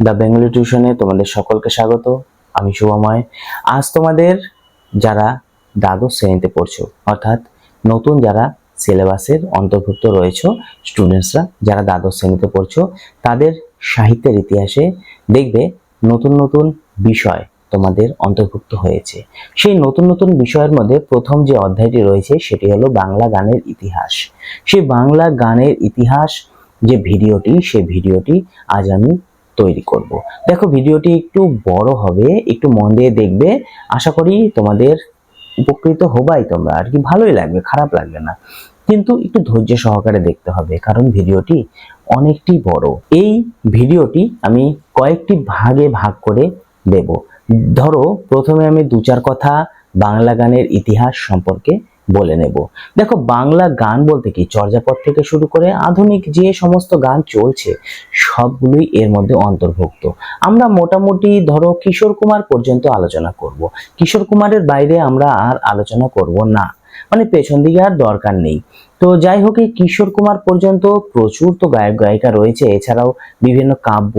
The Bengali টিউশনে তোমাদের সকলকে স্বাগত। আমি শুভময়। আজ তোমাদের যারা দ্বাদশ শ্রেণীতে পড়ছো, অর্থাৎ নতুন যারা সিলেবাসের অন্তর্ভুক্ত রয়েছে স্টুডেন্টসরা, যারা দ্বাদশ শ্রেণীতে পড়ছো, তাদের সাহিত্যের ইতিহাসে দেখবে নতুন নতুন বিষয় তোমাদের অন্তর্ভুক্ত হয়েছে। সেই নতুন নতুন বিষয়ের মধ্যে প্রথম যে অধ্যায়টি রয়েছে সেটি হলো বাংলা গানের ইতিহাস। সেই বাংলা গানের ইতিহাস যে ভিডিওটি, সেই ভিডিওটি আজ আমি তৈরি করব। দেখো, ভিডিওটি একটু বড় হবে, একটু মন দিয়ে দেখবে। আশা করি তোমাদের উপকৃত হবাই তোমরা, আর কি ভালোই লাগবে, খারাপ লাগবে না। কিন্তু একটু ধৈর্য সহকারে দেখতে হবে, কারণ ভিডিওটি অনেকটি বড়। এই ভিডিওটি আমি কয়েকটি ভাগে ভাগ করে দেব। ধরো, প্রথমে আমি দু চার কথা বাংলা গানের ইতিহাস সম্পর্কে বলে নেব। দেখো, বাংলা গান বলতে কি, চর্যাপদ থেকে শুরু করে আধুনিক যে সমস্ত গান চলছে সবগুলোই এর মধ্যে অন্তর্ভুক্ত। আমরা মোটামুটি ধরো কিশোর কুমার পর্যন্ত আলোচনা করব। কিশোর কুমারের বাইরে আমরা আর আলোচনা করব না, মানে পেছন দিকে আর দরকার নেই। তো যাই হোক, এই কিশোর কুমার পর্যন্ত প্রচুর তো গায়ক গায়িকা রয়েছে, এছাড়াও বিভিন্ন কাব্য,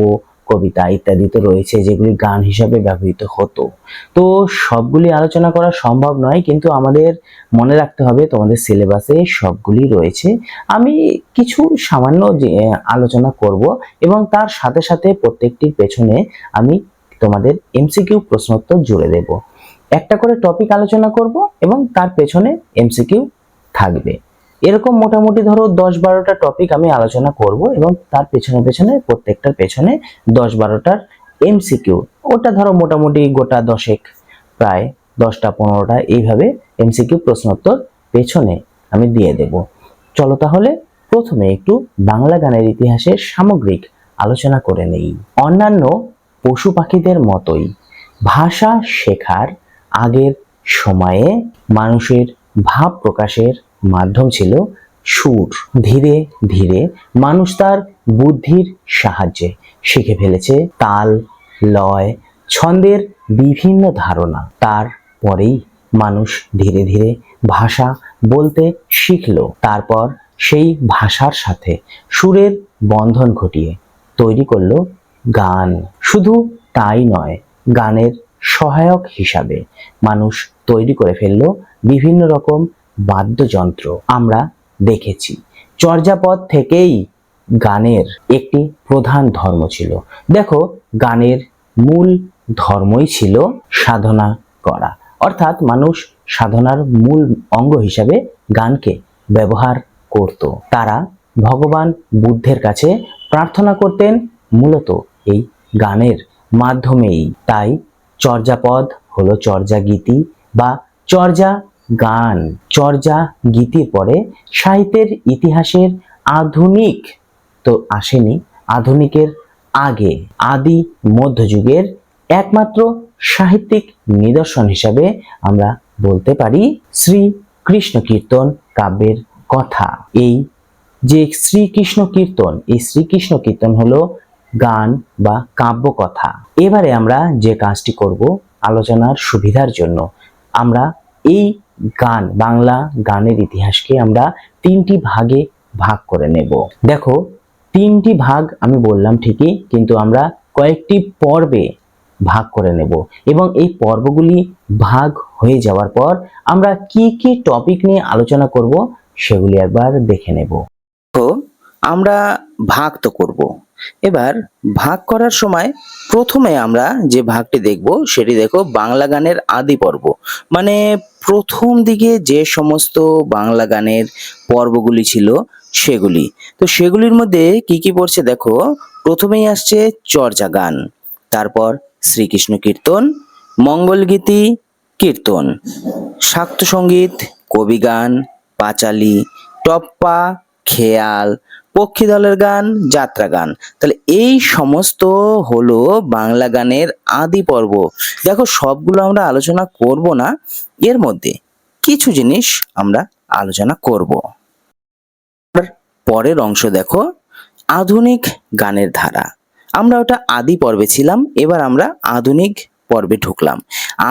কবিতা ইত্যাদি তো রয়েছে, যেগুলি গান হিসাবে ব্যবহৃত হতো। তো সবগুলি আলোচনা করা সম্ভব নয়, কিন্তু আমাদের মনে রাখতে হবে তোমাদের সিলেবাসে সবগুলি রয়েছে। আমি কিছু সামান্য আলোচনা করব, এবং তার সাথে সাথে প্রত্যেকটির পেছনে আমি তোমাদের এমসিকিউ প্রশ্নোত্তর জুড়ে দেব। একটা করে টপিক আলোচনা করব এবং তার পেছনে এমসিকিউ থাকবে। এরকম মোটামুটি ধরো 10-12টা টপিক আমি আলোচনা করব, এবং তার পেছনে পেছনে প্রত্যেকটার পেছনে 10-12টার এমসিকিউ, ওটা ধরো মোটামুটি গোটা 10, প্রায় 10টা-15টা এইভাবে এমসিকিউ প্রশ্নোত্তর পেছনে আমি দিয়ে দেব। চলো তাহলে প্রথমে একটু বাংলা গানের ইতিহাসের সামগ্রিক আলোচনা করে নেই। অন্যান্য পশু পাখিদের মতোই ভাষা শেখার আগের সময়ে মানুষের ভাব প্রকাশের মাধ্যম ছিল সুর। ধীরে ধীরে মানুষ তার বুদ্ধির সাহায্যে শিখে ফেলেছে তাল, লয়, ছন্দের বিভিন্ন ধারণা। তারপরেই মানুষ ধীরে ধীরে ভাষা বলতে শিখলো। তারপর সেই ভাষার সাথে সুরের বন্ধন ঘটিয়ে তৈরি করলো গান। শুধু তাই নয়, গানের সহায়ক হিসাবে মানুষ তৈরি করে ফেললো বিভিন্ন রকম বাদ্যযন্ত্র। আমরা দেখেছি চর্যাপদ থেকেই গানের একটি প্রধান ধর্ম ছিল। দেখো, গানের মূল ধর্মই ছিল সাধনা করা, অর্থাৎ মানুষ সাধনার মূল অঙ্গ হিসাবে গানকে ব্যবহার করত। তারা ভগবান বুদ্ধের কাছে প্রার্থনা করতেন মূলত এই গানের মাধ্যমেই। তাই চর্যাপদ হলো চর্যা গীতি বা চর্যা গান। চর্যা গীতির পরে সাহিত্যের ইতিহাসের আধুনিক তো আসেনি, আধুনিকের আগে আদি মধ্যযুগের একমাত্র সাহিত্যিক নিদর্শন হিসাবে আমরা বলতে পারি শ্রীকৃষ্ণ কীর্তন কাব্যের কথা। এই যে শ্রীকৃষ্ণ কীর্তন, এই শ্রীকৃষ্ণ কীর্তন হলো গান বা কাব্য কথা। এবারে আমরা যে কাজটি করব, আলোচনার সুবিধার জন্য আমরা এই গান, বাংলা গানের ইতিহাসকে আমরা 3টি ভাগে ভাগ করে নেব। দেখো, 3টি ভাগ আমি বললাম ঠিকই, কিন্তু আমরা কয়েকটি পর্বে ভাগ করে নেব, এবং এই পর্বগুলি ভাগ হয়ে যাওয়ার পর আমরা কি কি টপিক নিয়ে আলোচনা করব সেগুলি একবার দেখে নেব। তো আমরা ভাগ তো করব। এবার ভাগ করার সময় প্রথমে আমরা যে ভাগটি দেখব সেটি দেখো বাংলা গানের আদি পর্ব, মানে প্রথম দিকে যে সমস্ত বাংলা গানের পর্বগুলি ছিল সেগুলি। তো সেগুলির মধ্যে কি কি পড়ছে দেখো, প্রথমেই আসছে চর্যা গান, তারপর শ্রীকৃষ্ণ কীর্তন, মঙ্গলগীতি, কীর্তন, শাক্ত সঙ্গীত, কবি গান, পাঁচালী, টপ্পা, খেয়াল, পক্ষী দলের গান, যাত্রা গান। তাহলে এই সমস্ত হলো বাংলা গানের আদি পর্ব। দেখো, সবগুলো আমরা আলোচনা করব না, এর মধ্যে কিছু জিনিস আমরা আলোচনা করব। পরের অংশ দেখো, আধুনিক গানের ধারা। আমরা ওটা আদি পর্বে ছিলাম, এবার আমরা আধুনিক পর্বে ঢুকলাম।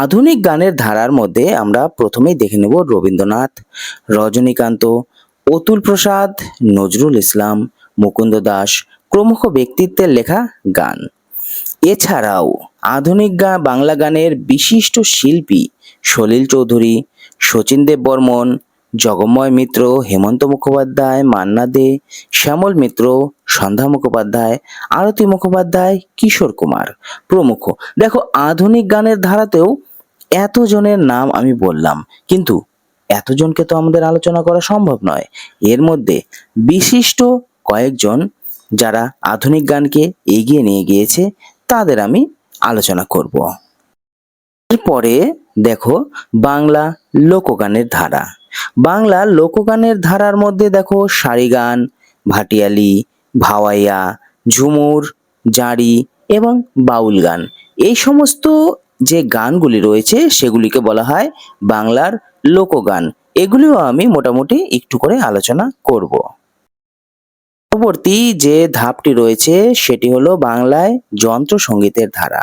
আধুনিক গানের ধারার মধ্যে আমরা প্রথমেই দেখে নেব রবীন্দ্রনাথ, রজনীকান্ত, অতুল প্রসাদ, নজরুল ইসলাম, মুকুন্দ দাস প্রমুখ ব্যক্তিত্বের লেখা গান। এছাড়াও আধুনিক বাংলা গানের বিশিষ্ট শিল্পী সলিল চৌধুরী, শচীন দেববর্মন, জগন্ময় মিত্র, হেমন্ত মুখোপাধ্যায়, মান্না দে, শ্যামল মিত্র, সন্ধ্যা মুখোপাধ্যায়, আরতি মুখোপাধ্যায়, কিশোর কুমার প্রমুখ। দেখো, আধুনিক গানের ধারাতেও এতজনের নাম আমি বললাম, কিন্তু এতজনকে তো আমাদের আলোচনা করা সম্ভব নয়। এর মধ্যে বিশিষ্ট কয়েকজন যারা আধুনিক গানকে এগিয়ে নিয়ে গিয়েছে তাদের আমি আলোচনা করব। এরপরে দেখো, বাংলা লোকগানের ধারা। বাংলা লোকগানের ধারার মধ্যে দেখো সারি গান, ভাটিয়ালি, ভাওয়াইয়া, ঝুমুর, জাঁড়ি এবং বাউল গান, এই সমস্ত যে গানগুলি রয়েছে সেগুলিকে বলা হয় বাংলার লোকগান। এগুলিও আমি মোটামুটি একটু করে আলোচনা করব। পরবর্তী যে ধাপটি রয়েছে সেটি হলো বাংলায় যন্ত্র সঙ্গীতের ধারা।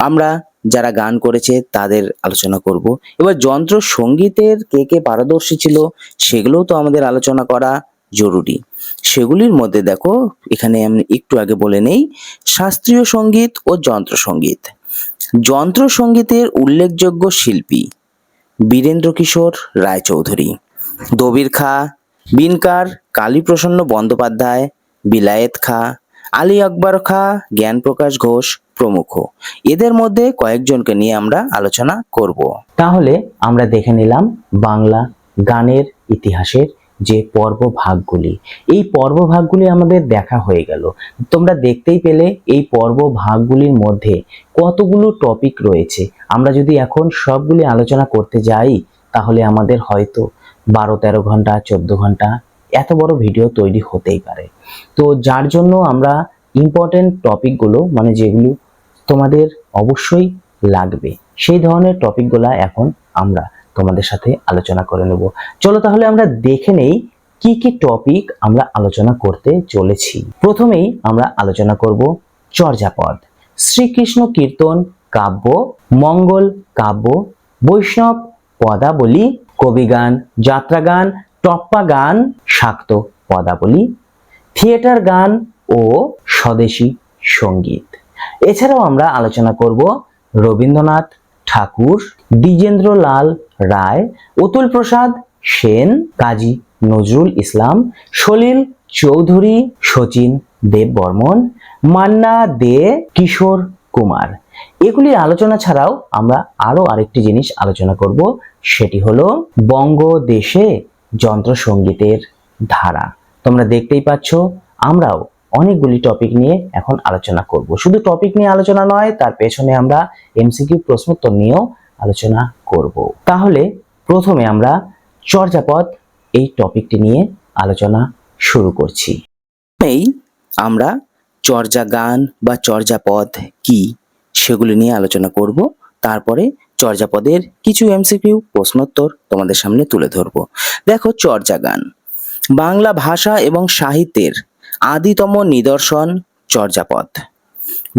আমরা যারা গান করেছে তাদের আলোচনা করব। এবার যন্ত্র সঙ্গীতের কে কে পারদর্শী ছিল সেগুলোও তো আমাদের আলোচনা করা জরুরি। সেগুলির মধ্যে দেখো, এখানে আমি একটু আগে বলে নেই, শাস্ত্রীয় সঙ্গীত ও যন্ত্র সঙ্গীত। যন্ত্র সঙ্গীতের উল্লেখযোগ্য শিল্পী বীরেন্দ্র কিশোর রায়চৌধুরী, দবির খাঁ, বিনকার কালীপ্রসন্ন বন্দ্যোপাধ্যায়, বিলায়েত খাঁ, আলী আকবর খাঁ, জ্ঞানপ্রকাশ ঘোষ প্রমুখ। এদের মধ্যে কয়েকজনকে নিয়ে আমরা আলোচনা করব। তাহলে আমরা দেখে নিলাম বাংলা গানের ইতিহাসের যে পর্ব ভাগগুলি। এই পর্ব ভাগগুলি আমাদের দেখা হয়ে গেল। তোমরা দেখতেই পেলে এই পর্ব ভাগগুলির মধ্যে কতগুলো টপিক রয়েছে। আমরা যদি এখন সবগুলি আলোচনা করতে যাই তাহলে আমাদের হয়তো 12-13 ঘন্টা 14 ঘন্টা এত বড় ভিডিও তৈরি হতেই পারে। তো যার জন্য আমরা ইম্পর্টেন্ট টপিকগুলো, মানে যেগুলো তোমাদের অবশ্যই লাগবে, সেই ধরনের টপিকগুলো এখন আমরা তোমাদের সাথে আলোচনা করে নেব। চলো তাহলে আমরা দেখে নেই কি কি টপিক আমরা আলোচনা করতে চলেছি। প্রথমেই আমরা আলোচনা করব চর্যাপদ, শ্রীকৃষ্ণ কীর্তন কাব্য, মঙ্গল কাব্য, বৈষ্ণব পদাবলী, কবিগান, যাত্রাগান, টপ্পা গান, শাক্ত পদাবলী, থিয়েটার গান ও স্বদেশী সঙ্গীত। এছাড়াও আমরা আলোচনা করব রবীন্দ্রনাথ ঠাকুর, দ্বিজেন্দ্রলাল রায়, অতুল প্রসাদ সেন, কাজী নজরুল ইসলাম, সলিল চৌধুরী, শচীন দেববর্মন, মান্না দে, কিশোর কুমার। এগুলির আলোচনা ছাড়াও আমরা আরো আরেকটি জিনিস আলোচনা করব, সেটি হলো বঙ্গদেশে যন্ত্র সঙ্গীতের ধারা। তোমরা দেখতেই পাচ্ছ আমরাও অনেকগুলি টপিক নিয়ে এখন আলোচনা করব। শুধু টপিক নিয়ে আলোচনা নয়, তার পেছনে আমরা এমসিকিউ প্রশ্নোত্তর নিয়েও আলোচনা করব। তাহলে প্রথমে আমরা চর্যাপদ এই টপিকটি নিয়ে আলোচনা শুরু করছি। এই আমরা চর্যা গান বা চর্যাপদ কি সেগুলি নিয়ে আলোচনা করব। তারপরে চর্যাপদের কিছু এমসিকিউ প্রশ্নোত্তর তোমাদের সামনে তুলে ধরব। দেখো, চর্যা গান বাংলা ভাষা এবং সাহিত্যের আদিতম নিদর্শন চর্যাপদ।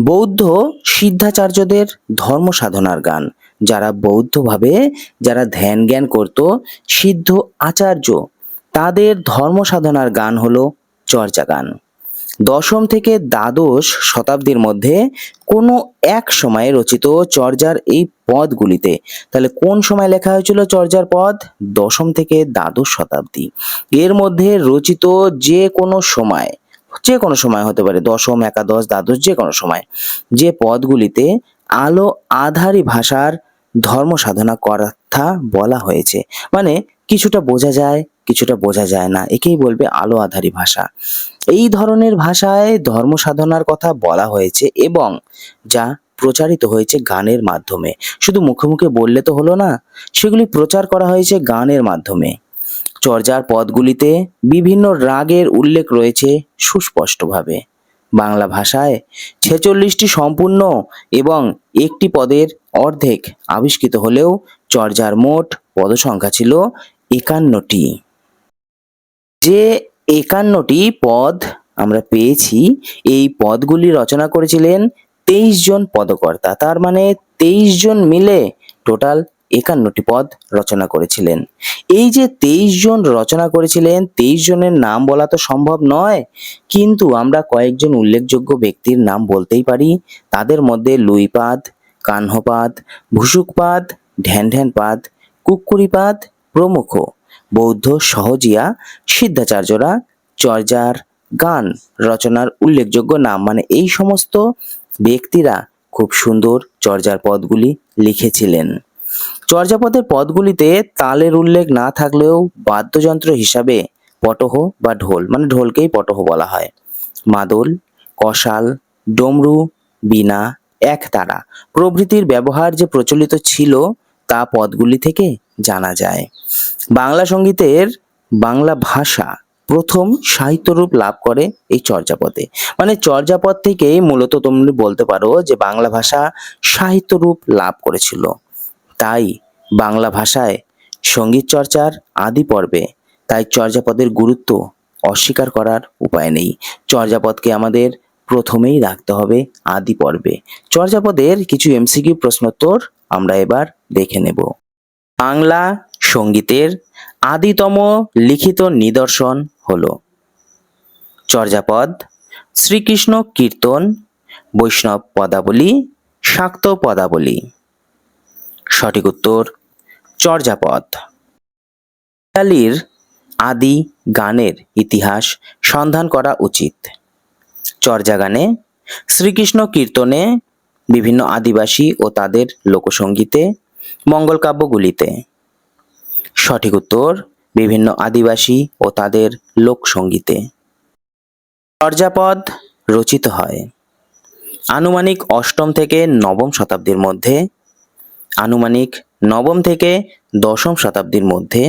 বৌদ্ধ সিদ্ধাচার্যদের ধর্ম সাধনার গান। যারা বৌদ্ধভাবে যারা ধ্যান জ্ঞান করত, সিদ্ধ আচার্য, তাদের ধর্ম সাধনার গান হলো চর্যা গান। দশম থেকে দ্বাদশ শতাব্দীর মধ্যে কোনো এক সময়ে রচিত চর্যার এই পদগুলিতে, তাহলে কোন সময় লেখা হয়েছিল চর্যার পদ? দশম থেকে দ্বাদশ শতাব্দী। এর মধ্যে রচিত যে কোনো সময় হতে পারে, দশম, একাদশ, দ্বাদশ, যে কোনো সময়, যে পদগুলিতে আলো আধারী ভাষার ধর্ম সাধনা কথা বলা হয়েছে, মানে কিছুটা বোঝা যায় কিছুটা বোঝা যায় না, একেই বলবে আলো আধারী ভাষা। এই ধরনের ভাষায় ধর্ম সাধনার কথা বলা হয়েছে এবং যা প্রচারিত হয়েছে গানের মাধ্যমে। শুধু মুখে মুখে বললে তো হলো না, সেগুলি প্রচার করা হয়েছে গানের মাধ্যমে। চর্যার পদগুলিতে বিভিন্ন রাগের উল্লেখ রয়েছে সুস্পষ্টভাবে। বাংলা ভাষায় 46টি সম্পূর্ণ এবং একটি পদের অর্ধেক আবিষ্কৃত হলেও চর্যার মোট পদসংখ্যা ছিল 51টি। যে 51টি পদ আমরা পেয়েছি, এই পদগুলি রচনা করেছিলেন 23 জন পদকর্তা। তার মানে 23 জন মিলে টোটাল 51টি পদ রচনা করেছিলেন। এই যে 23 জন রচনা করেছিলেন, 23 জনের নাম বলা তো সম্ভব নয়, কিন্তু আমরা কয়েকজন উল্লেখযোগ্য ব্যক্তির নাম বলতেই পারি। তাদের মধ্যে লুইপাদ, কাহ্নপাদ, ভুসুকপাদ, ঢ্যানঢ্যানপাদ, কুক্কুরিপাদ প্রমুখ বৌদ্ধ সহজিয়া সিদ্ধাচার্যরা চর্যার গান রচনার উল্লেখযোগ্য নাম। মানে এই সমস্ত ব্যক্তিরা খুব সুন্দর চর্যার পদগুলি লিখেছিলেন। চর্যাপদের পদগুলিতে তালের উল্লেখ না থাকলেও বাদ্যযন্ত্র হিসাবে পটহ বা ঢোল, মানে ঢোলকেই পটহ বলা হয়, মাদল, কষাল, ডমরু, বীণা, একতারা প্রভৃতির ব্যবহার যে প্রচলিত ছিল তা পদগুলি থেকে জানা যায়। বাংলা সঙ্গীতের বাংলা ভাষা প্রথম সাহিত্যরূপ লাভ করে এই চর্যাপদে। মানে চর্যাপদ থেকেই মূলত তুমি বলতে পারো যে বাংলা ভাষা সাহিত্যরূপ লাভ করেছিল। তাই বাংলা ভাষায় সঙ্গীত চর্চার আদি পর্বে তাই চর্যাপদের গুরুত্ব অস্বীকার করার উপায় নেই। চর্যাপদকে আমাদের প্রথমেই রাখতে হবে আদি পর্বে। চর্যাপদের কিছু এমসিকিউ প্রশ্নোত্তর আমরা এবার দেখে নেব। বাংলা সঙ্গীতের আদিতম লিখিত নিদর্শন হলো চর্যাপদ, শ্রীকৃষ্ণ কীর্তন, বৈষ্ণব পদাবলী, শাক্ত পদাবলী। সঠিক উত্তর চর্যাপদ। বাঙালির আদি গানের ইতিহাস সন্ধান করা উচিত। চর্যা গানে, শ্রীকৃষ্ণ কীর্তনে, বিভিন্ন আদিবাসী ও তাদের লোকসঙ্গীতে, মঙ্গল কাব্যগুলিতে। সঠিক উত্তর বিভিন্ন আদিবাসী ও তাদের লোকসঙ্গীতে। চর্যাপদ রচিত হয় আনুমানিক অষ্টম থেকে নবম শতাব্দীর মধ্যে, আনুমানিক নবম থেকে দশম শতাব্দীর মধ্যে,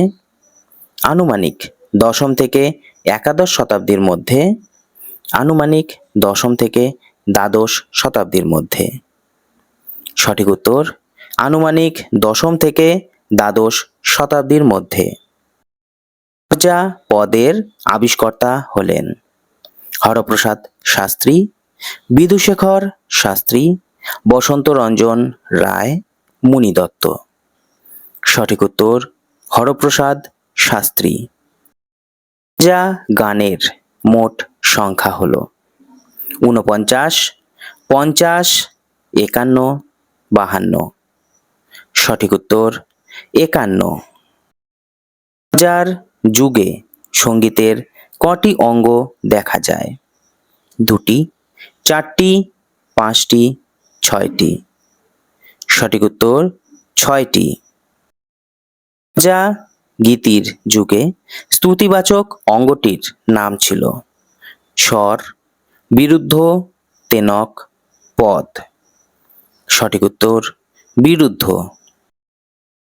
আনুমানিক দশম থেকে একাদশ শতাব্দীর মধ্যে, আনুমানিক দশম থেকে দ্বাদশ শতাব্দীর মধ্যে। সঠিক উত্তর আনুমানিক দশম থেকে দ্বাদশ শতাব্দীর মধ্যে। চর্যাপদের আবিষ্কর্তা হলেন হরপ্রসাদ শাস্ত্রী, বিধুশেখর শাস্ত্রী, বসন্ত রঞ্জন রায়, মুনি দত্ত। সঠিক উত্তর হরপ্রসাদ শাস্ত্রী। চর্যা গানের মোট সংখ্যা হলো 49, 50, 51, 52। সঠিক উত্তর 51। চর্যার যুগে সঙ্গীতের কটি অঙ্গ দেখা যায়? 2টি, 4টি, 5টি, 6টি। সঠিক উত্তর 6টি। চর্যা গীতির যুগে স্তুতিবাচক অঙ্গটির নাম ছিল স্বর, বিরুদ্ধ, তেনক, পদ। সঠিক উত্তর বিরুদ্ধ।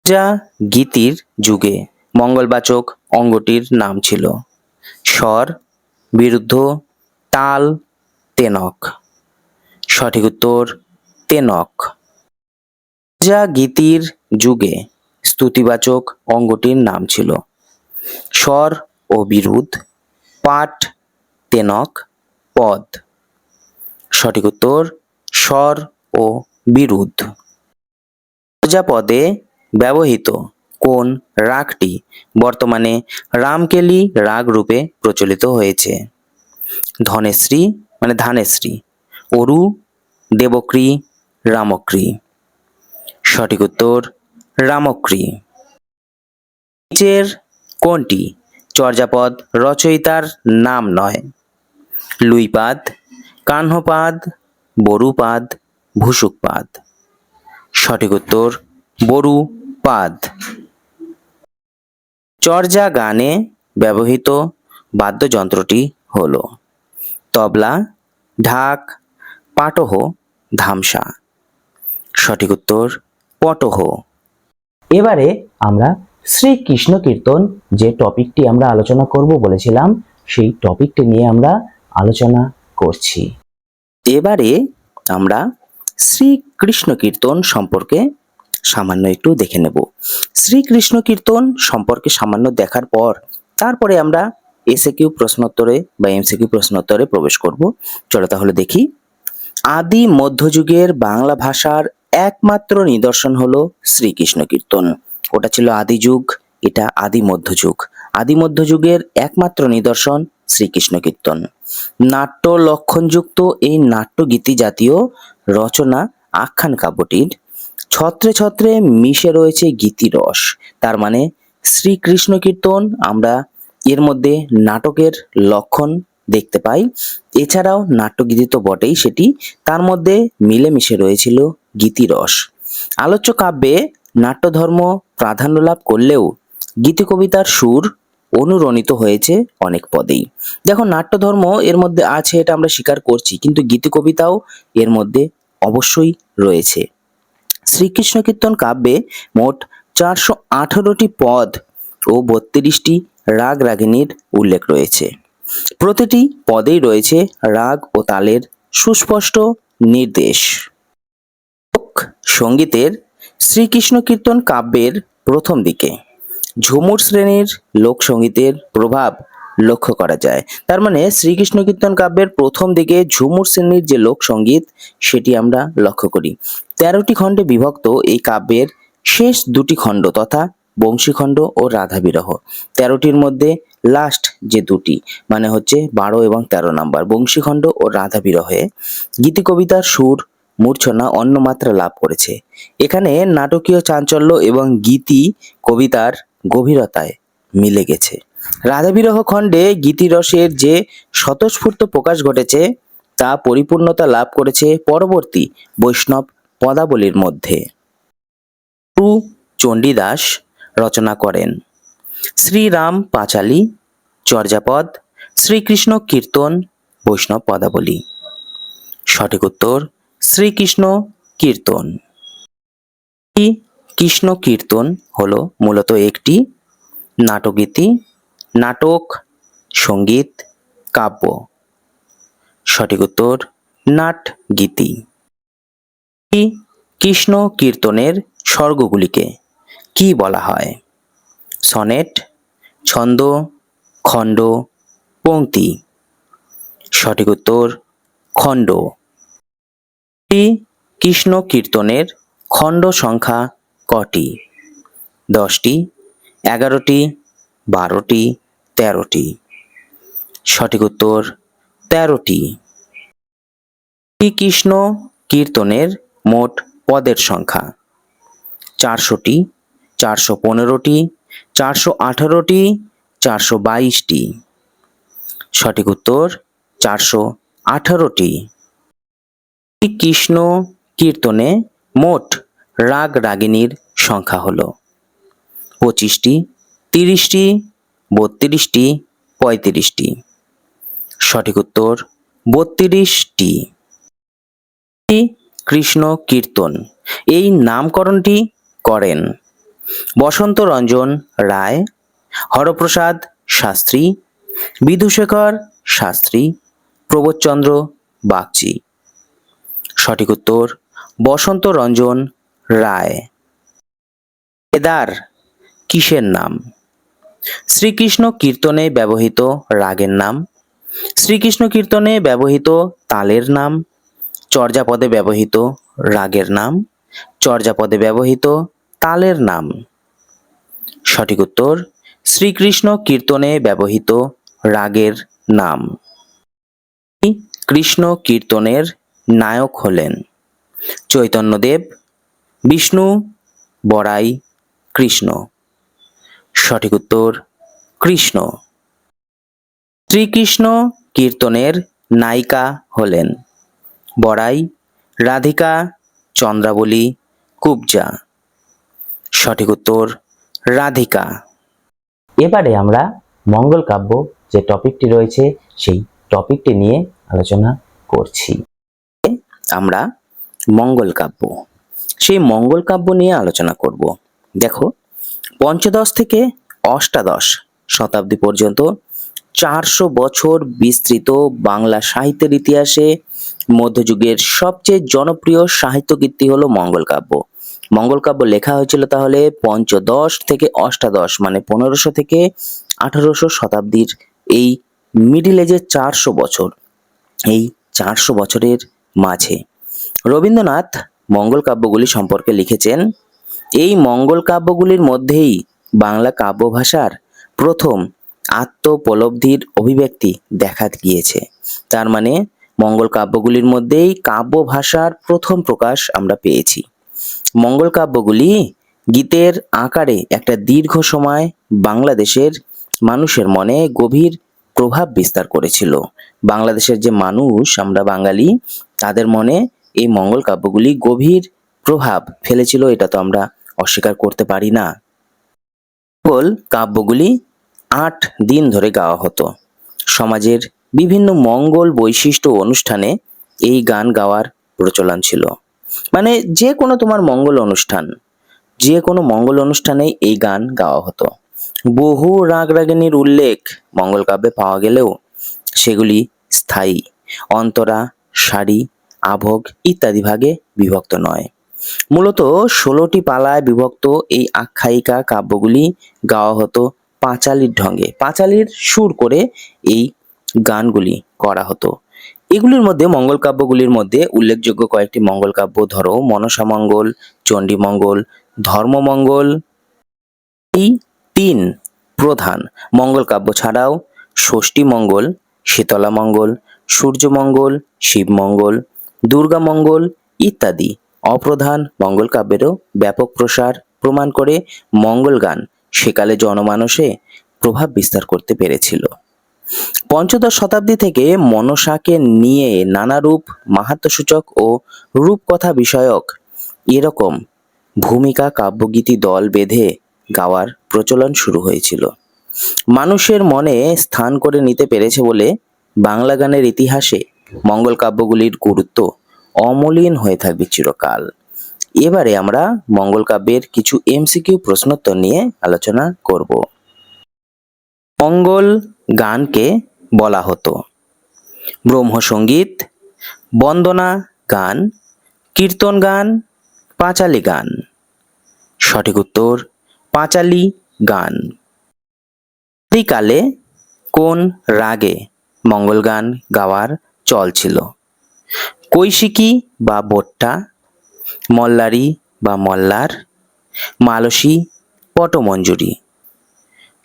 চর্যা গীতির যুগে মঙ্গলবাচক অঙ্গটির নাম ছিল স্বর, বিরুদ্ধ, তাল, তেনক। সঠিক উত্তর তেনক। চর্যা গীতির যুগে স্তুতিবাচক অঙ্গটির নাম ছিল স্বর ও বিরুদ্ধ, পাঠ, তেনক, পদ। সঠিক উত্তর স্বর ও বিরুদ্ধ। চর্যাপদে ব্যবহৃত কোন রাগটি বর্তমানে রামকেলি রাগ রূপে প্রচলিত হয়েছে? ধনেশ্রী মানে ধানেশ্রী, অরু, দেবক্রী, রামক্রী। সঠিক উত্তর রামক্রী। নিচের কোনটি চর্যাপদ রচয়িতার নাম নয়? লুইপাদ, কাহ্নপাদ, বরুপাদ, ভুসুকপাদ। সঠিক উত্তর বরুপাদ। চর্যা গানে ব্যবহৃত বাদ্যযন্ত্রটি হলো তবলা, ঢাক, পাটহ, ধামসা। সঠিক উত্তর পটহ। এবারে আমরা শ্রীকৃষ্ণ কীর্তন যে টপিকটি আমরা আলোচনা করব বলেছিলাম সেই টপিকটি নিয়ে আমরা আলোচনা করছি। এবারে আমরা শ্রীকৃষ্ণ কীর্তন সম্পর্কে সামান্য একটু দেখে নেব। শ্রীকৃষ্ণ কীর্তন সম্পর্কে সামান্য দেখার পর তারপরে আমরা এসএকিউ প্রশ্নোত্তরে বা এমসিকিউ প্রশ্নোত্তরে প্রবেশ করব। চলো তাহলে দেখি। আদি মধ্যযুগের বাংলা ভাষার একমাত্র নিদর্শন হলো শ্রীকৃষ্ণ কীর্তন। ওটা ছিল আদি যুগ, এটা আদি মধ্যযুগ। আদি মধ্যযুগের একমাত্র নিদর্শন শ্রীকৃষ্ণ কীর্তন। নাট্য লক্ষণযুক্ত এই নাট্যগীতি জাতীয় রচনা আখ্যান কাব্যটির ছত্রে ছত্রে মিশে রয়েছে গীতিরস। তার মানে শ্রীকৃষ্ণ কীর্তন আমরা এর মধ্যে নাটকের লক্ষণ দেখতে পাই। এছাড়াও নাট্যগীতি তো বটেই, সেটি তার মধ্যে মিলেমিশে রয়েছিল গীতিরস। আলোচ্য কাব্যে নাট্যধর্ম প্রাধান্য লাভ করলেও গীতি কবিতার সুর অনুরণিত হয়েছে অনেক পদেই। দেখো, নাট্যধর্ম এর মধ্যে আছে, এটা আমরা স্বীকার করছি, কিন্তু গীতি কবিতাও এর মধ্যে অবশ্যই রয়েছে। শ্রীকৃষ্ণ কীর্তন কাব্যে মোট 418টি পদ ও 32টি রাগ রাগিনীর উল্লেখ রয়েছে। প্রতিটি পদেই রয়েছে রাগ ও তালের সুস্পষ্ট নির্দেশ। লোক সঙ্গীতের শ্রীকৃষ্ণ কীর্তন কাব্যের প্রথম দিকে ঝুমুর শ্রেণীর লোকসঙ্গীতের প্রভাব লক্ষ্য করা যায়। তার মানে শ্রীকৃষ্ণ কীর্তন কাব্যের প্রথম দিকে ঝুমুর শ্রেণীর যে লোকসঙ্গীত সেটি আমরা লক্ষ্য করি। 13টি খণ্ডে বিভক্ত এই কাব্যের শেষ দুটি খণ্ড তথা বংশীখণ্ড ও রাধা বিরহ, 13টির মধ্যে লাস্ট যে দুটি মানে হচ্ছে 12 এবং 13 নাম্বার বংশীখণ্ড ও রাধা বিরহে গীতি কবিতার সুর মূর্ছনা অন্য মাত্রা লাভ করেছে। এখানে নাটকীয় চাঞ্চল্য এবং গীতি কবিতার গভীরতায় মিলে গেছে। রাধা বিরহ খণ্ডে গীতিরসের যে স্বতঃস্ফূর্ত প্রকাশ ঘটেছে তা পরিপূর্ণতা লাভ করেছে পরবর্তী বৈষ্ণব পদাবলীর মধ্যে। গুরু চণ্ডীদাস রচনা করেন শ্রীরাম পাঁচালী, চর্যাপদ, শ্রীকৃষ্ণ কীর্তন, বৈষ্ণব পদাবলী। সঠিক উত্তর শ্রীকৃষ্ণ কীর্তন। কৃষ্ণ কীর্তন হলো মূলত একটি নাটগীতি, নাটক, সঙ্গীত, কাব্য। সঠিক উত্তর নাট গীতি। কৃষ্ণ কীর্তনের স্বর্গগুলিকে কি বলা হয়? সনেট, ছন্দ, খণ্ড, পংক্তি। সঠিক উত্তর খণ্ড। কৃষ্ণ কীর্তনের খণ্ড সংখ্যা কটি? 10টি, 11টি, 12টি, 13টি। সঠিক উত্তর 13টি। কৃষ্ণ কীর্তনের মোট পদের সংখ্যা 400টি, 415টি, 418টি, 422টি। সঠিক উত্তর 418টি। কৃষ্ণ কীর্তনে মোট রাগ রাগিনীর সংখ্যা হলো 25টি, 30টি, 32টি, 35টি। সঠিক উত্তর 32টি। কৃষ্ণ কীর্তন এই নামকরণটি করেন বসন্ত রঞ্জন রায়, হরপ্রসাদ শাস্ত্রী, বিধুশেখর শাস্ত্রী, প্রবোধচন্দ্র বাগচি। সঠিক উত্তর বসন্ত রঞ্জন রায়। কেদার কিসের নাম? শ্রীকৃষ্ণ কীর্তনে ব্যবহৃত রাগের নাম, শ্রীকৃষ্ণ কীর্তনে ব্যবহৃত তালের নাম, চর্যাপদে ব্যবহৃত রাগের নাম, চর্যাপদে ব্যবহৃত তালের নাম। সঠিক উত্তর শ্রীকৃষ্ণ কীর্তনে ব্যবহৃত রাগের নাম। কৃষ্ণ কীর্তনের নায়ক হলেন চৈতন্যদেব, বিষ্ণু, বড়াই, কৃষ্ণ। সঠিক উত্তর কৃষ্ণ। শ্রীকৃষ্ণ কীর্তনের নায়িকা হলেন বড়াই, রাধিকা, চন্দ্রাবলী, কুবজা। সঠিক উত্তর রাধিকা। এবারে আমরা মঙ্গল কাব্য যে টপিকটি রয়েছে সেই টপিকটি নিয়ে আলোচনা করছি। আমরা মঙ্গল কাব্য, সেই মঙ্গল কাব্য নিয়ে আলোচনা করব। দেখো, পঞ্চদশ থেকে অষ্টাদশ শতাব্দী পর্যন্ত 400 বছর বিস্তৃত বাংলা সাহিত্যের ইতিহাসে মধ্যযুগের সবচেয়ে জনপ্রিয় সাহিত্য কীর্তি হলো মঙ্গল কাব্য। মঙ্গল কাব্য লেখা হয়েছিল তাহলে পঞ্চদশ থেকে অষ্টাদশ মানে 1500 থেকে 1800 শতাব্দীর এই মিডিল এজের 400 বছর, এই 400 বছরের মাঝে রবীন্দ্রনাথ মঙ্গল কাব্যগুলি সম্পর্কে লিখেছেন। এই মঙ্গল কাব্যগুলির মধ্যেই বাংলা কাব্য ভাষার প্রথম আত্মোপলব্ধির অভিব্যক্তি দেখা গিয়েছে। তার মানে মঙ্গল কাব্যগুলির মধ্যেই কাব্য ভাষার প্রথম প্রকাশ আমরা পেয়েছি। মঙ্গল কাব্যগুলি গীতের আকারে একটা দীর্ঘ সময় বাংলাদেশের মানুষের মনে গভীর প্রভাব বিস্তার করেছিল। বাংলাদেশের যে মানুষ, আমরা বাঙালি, তাদের মনে এই মঙ্গল কাব্যগুলি গভীর প্রভাব ফেলেছিল, এটা তো আমরা অস্বীকার করতে পারি না। মঙ্গল কাব্যগুলি 8 দিন ধরে গাওয়া হতো। সমাজের বিভিন্ন মঙ্গল বৈশিষ্ট্য অনুষ্ঠানে এই গান গাওয়ার প্রচলন ছিল। মানে যে কোনো তোমার মঙ্গল অনুষ্ঠান, যে কোনো মঙ্গল অনুষ্ঠানে এই গান গাওয়া হতো। বহু রাগ রাগিণীর উল্লেখ মঙ্গল কাব্যে পাওয়া গেলেও সেগুলি স্থায়ী, অন্তরা, সারি, আভোগ ইত্যাদি ভাগে বিভক্ত নয়। মূলত 16টি পালায় বিভক্ত এই আখ্যায়িকা কাব্যগুলি গাওয়া হতো পাঁচালীর ঢঙে। পাঁচালীর সুর করে এই গানগুলি করা হতো। এগুলির মধ্যে, মঙ্গল কাব্যগুলির মধ্যে উল্লেখযোগ্য কয়েকটি মঙ্গল কাব্য ধরো মনসা মঙ্গল, চণ্ডী মঙ্গল, ধর্মমঙ্গল। এই 3 প্রধান মঙ্গল কাব্য ছাড়াও ষষ্ঠী মঙ্গল, শীতলা মঙ্গল, সূর্য মঙ্গল, শিব মঙ্গল, দুর্গা মঙ্গল ইত্যাদি অপ্রধান মঙ্গল কাব্যেরও ব্যাপক প্রসার প্রমাণ করে মঙ্গল গান সেকালে জনমানসে প্রভাব বিস্তার করতে পেরেছিল। পঞ্চদশ শতাব্দী থেকে মনসাকে নিয়ে নানারূপ মাহাত্ম্যসূচক ও রূপকথা বিষয়ক এরকম ভূমিকা কাব্যগীতি দল বেঁধে গাওয়ার প্রচলন শুরু হয়েছিল। মানুষের মনে স্থান করে নিতে পেরেছে বলে বাংলা গানের ইতিহাসে মঙ্গল কাব্যগুলির গুরুত্ব অমলিন হয়ে থাকবে চিরকাল। এবারে আমরা মঙ্গল কাব্যের কিছু এমসিকিউ প্রশ্নোত্তর নিয়ে আলোচনা করব। মঙ্গল গানকে বলা হতো ব্রহ্মসঙ্গীত, বন্দনা গান, কীর্তন গান, পাঁচালী গান। সঠিক উত্তর পাঁচালী গান। আদিকালে কোন রাগে মঙ্গল গান গাওয়ার চল ছিল? কৈশিকী বা বট্টা, মল্লারি বা মল্লার, মালসী, পটমঞ্জুরি।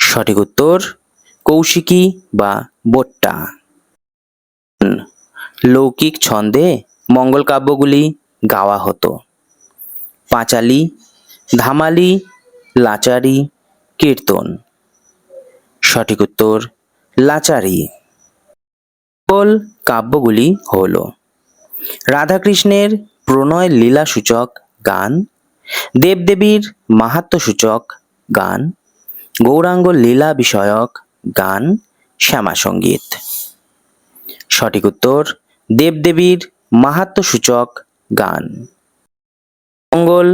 সঠিক উত্তর কৌশিকী বা বট্টা। লৌকিক ছন্দে মঙ্গল কাব্যগুলি গাওয়া হতো? পাঁচালী, ধামালি, লাচারি, কীর্তন। সঠিক উত্তর লাচারি। মঙ্গল কাব্যগুলি হল রাধাকৃষ্ণের প্রণয় লীলা সূচক গান, দেবদেবীর মাহাত্ম্য সূচক গান, গৌরাঙ্গ লীলা বিষয়ক গান, শ্যামা সঙ্গীত। সঠিক উত্তর দেবদেবীর মাহাত্ম্য সূচক গান। মঙ্গল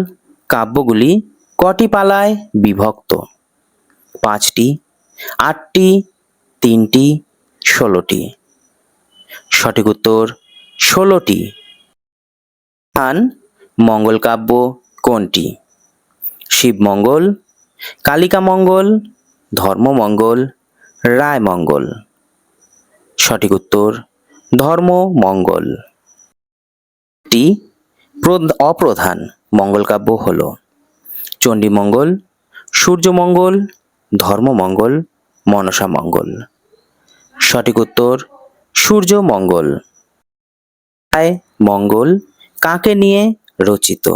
কাব্যগুলি কটি পালায় বিভক্ত? 5টি, 8টি, 3টি, 16টি। সঠিক উত্তর 16টি। প্রধান মঙ্গল কাব্য কোনটি? শিবমঙ্গল, কালিকা মঙ্গল, ধর্মমঙ্গল, রায়মঙ্গল। সঠিক উত্তর ধর্মমঙ্গল। একটি অপ্রধান মঙ্গল কাব্য হল চণ্ডীমঙ্গল, সূর্যমঙ্গল, ধর্মমঙ্গল, মনসা মঙ্গল। সঠিক উত্তর সূর্যমঙ্গল। মঙ্গল কাকে নিয়ে রচিত?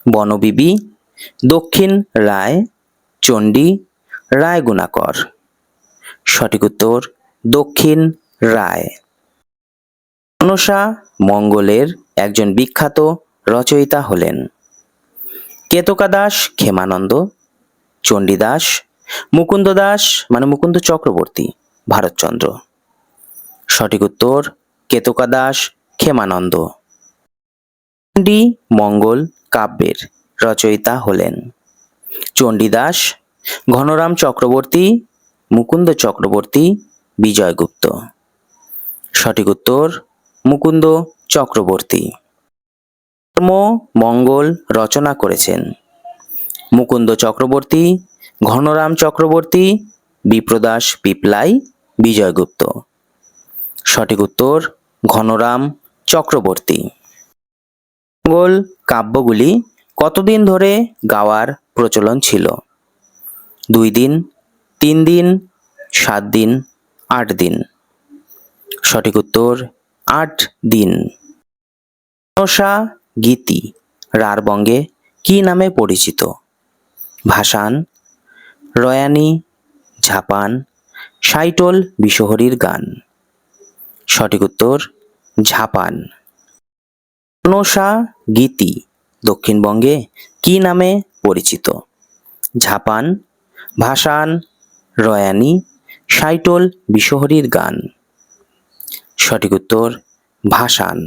বনবিবি, দক্ষিণ রায়, চণ্ডী, রায় গুণাকর। সঠিক উত্তর দক্ষিণ রায়। মনসা মঙ্গলের একজন বিখ্যাত রচয়িতা হলেন কেতকা দাস ক্ষেমানন্দ, চণ্ডীদাস, মুকুন্দ দাস মানে মুকুন্দ চক্রবর্তী, ভারতচন্দ্র। সঠিক উত্তর কেতকা দাস ক্ষেমানন্দ। চণ্ডী মঙ্গল কাব্যের রচয়িতা হলেন চণ্ডীদাস, ঘনরাম চক্রবর্তী, মুকুন্দ চক্রবর্তী, বিজয়গুপ্ত। সঠিক উত্তর মুকুন্দ চক্রবর্তী। ধর্মমঙ্গল রচনা করেছেন মুকুন্দ চক্রবর্তী, ঘনরাম চক্রবর্তী, বিপ্রদাস পিপলাই, বিজয়গুপ্ত। সঠিক উত্তর ঘনরাম চক্রবর্তী। মঙ্গল কাব্যগুলি কতদিন ধরে গাওয়ার প্রচলন ছিল? 2 দিন, 3 দিন, 7 দিন, 8 দিন। সঠিক উত্তর 8 দিন। মনসা গীতি রাঢ়বঙ্গে কি নামে পরিচিত? ভাসান, রয়ানি, ঝাপান, সাইটল বিশহরীর গান। সঠিক উত্তর ঝাপান। মনসা গীতি দক্ষিণবঙ্গে কি নামে পরিচিত? ঝাপান, ভাসান, রয়ানি, সাইটল বিশহরীর গান। সঠিক উত্তর ভাসান।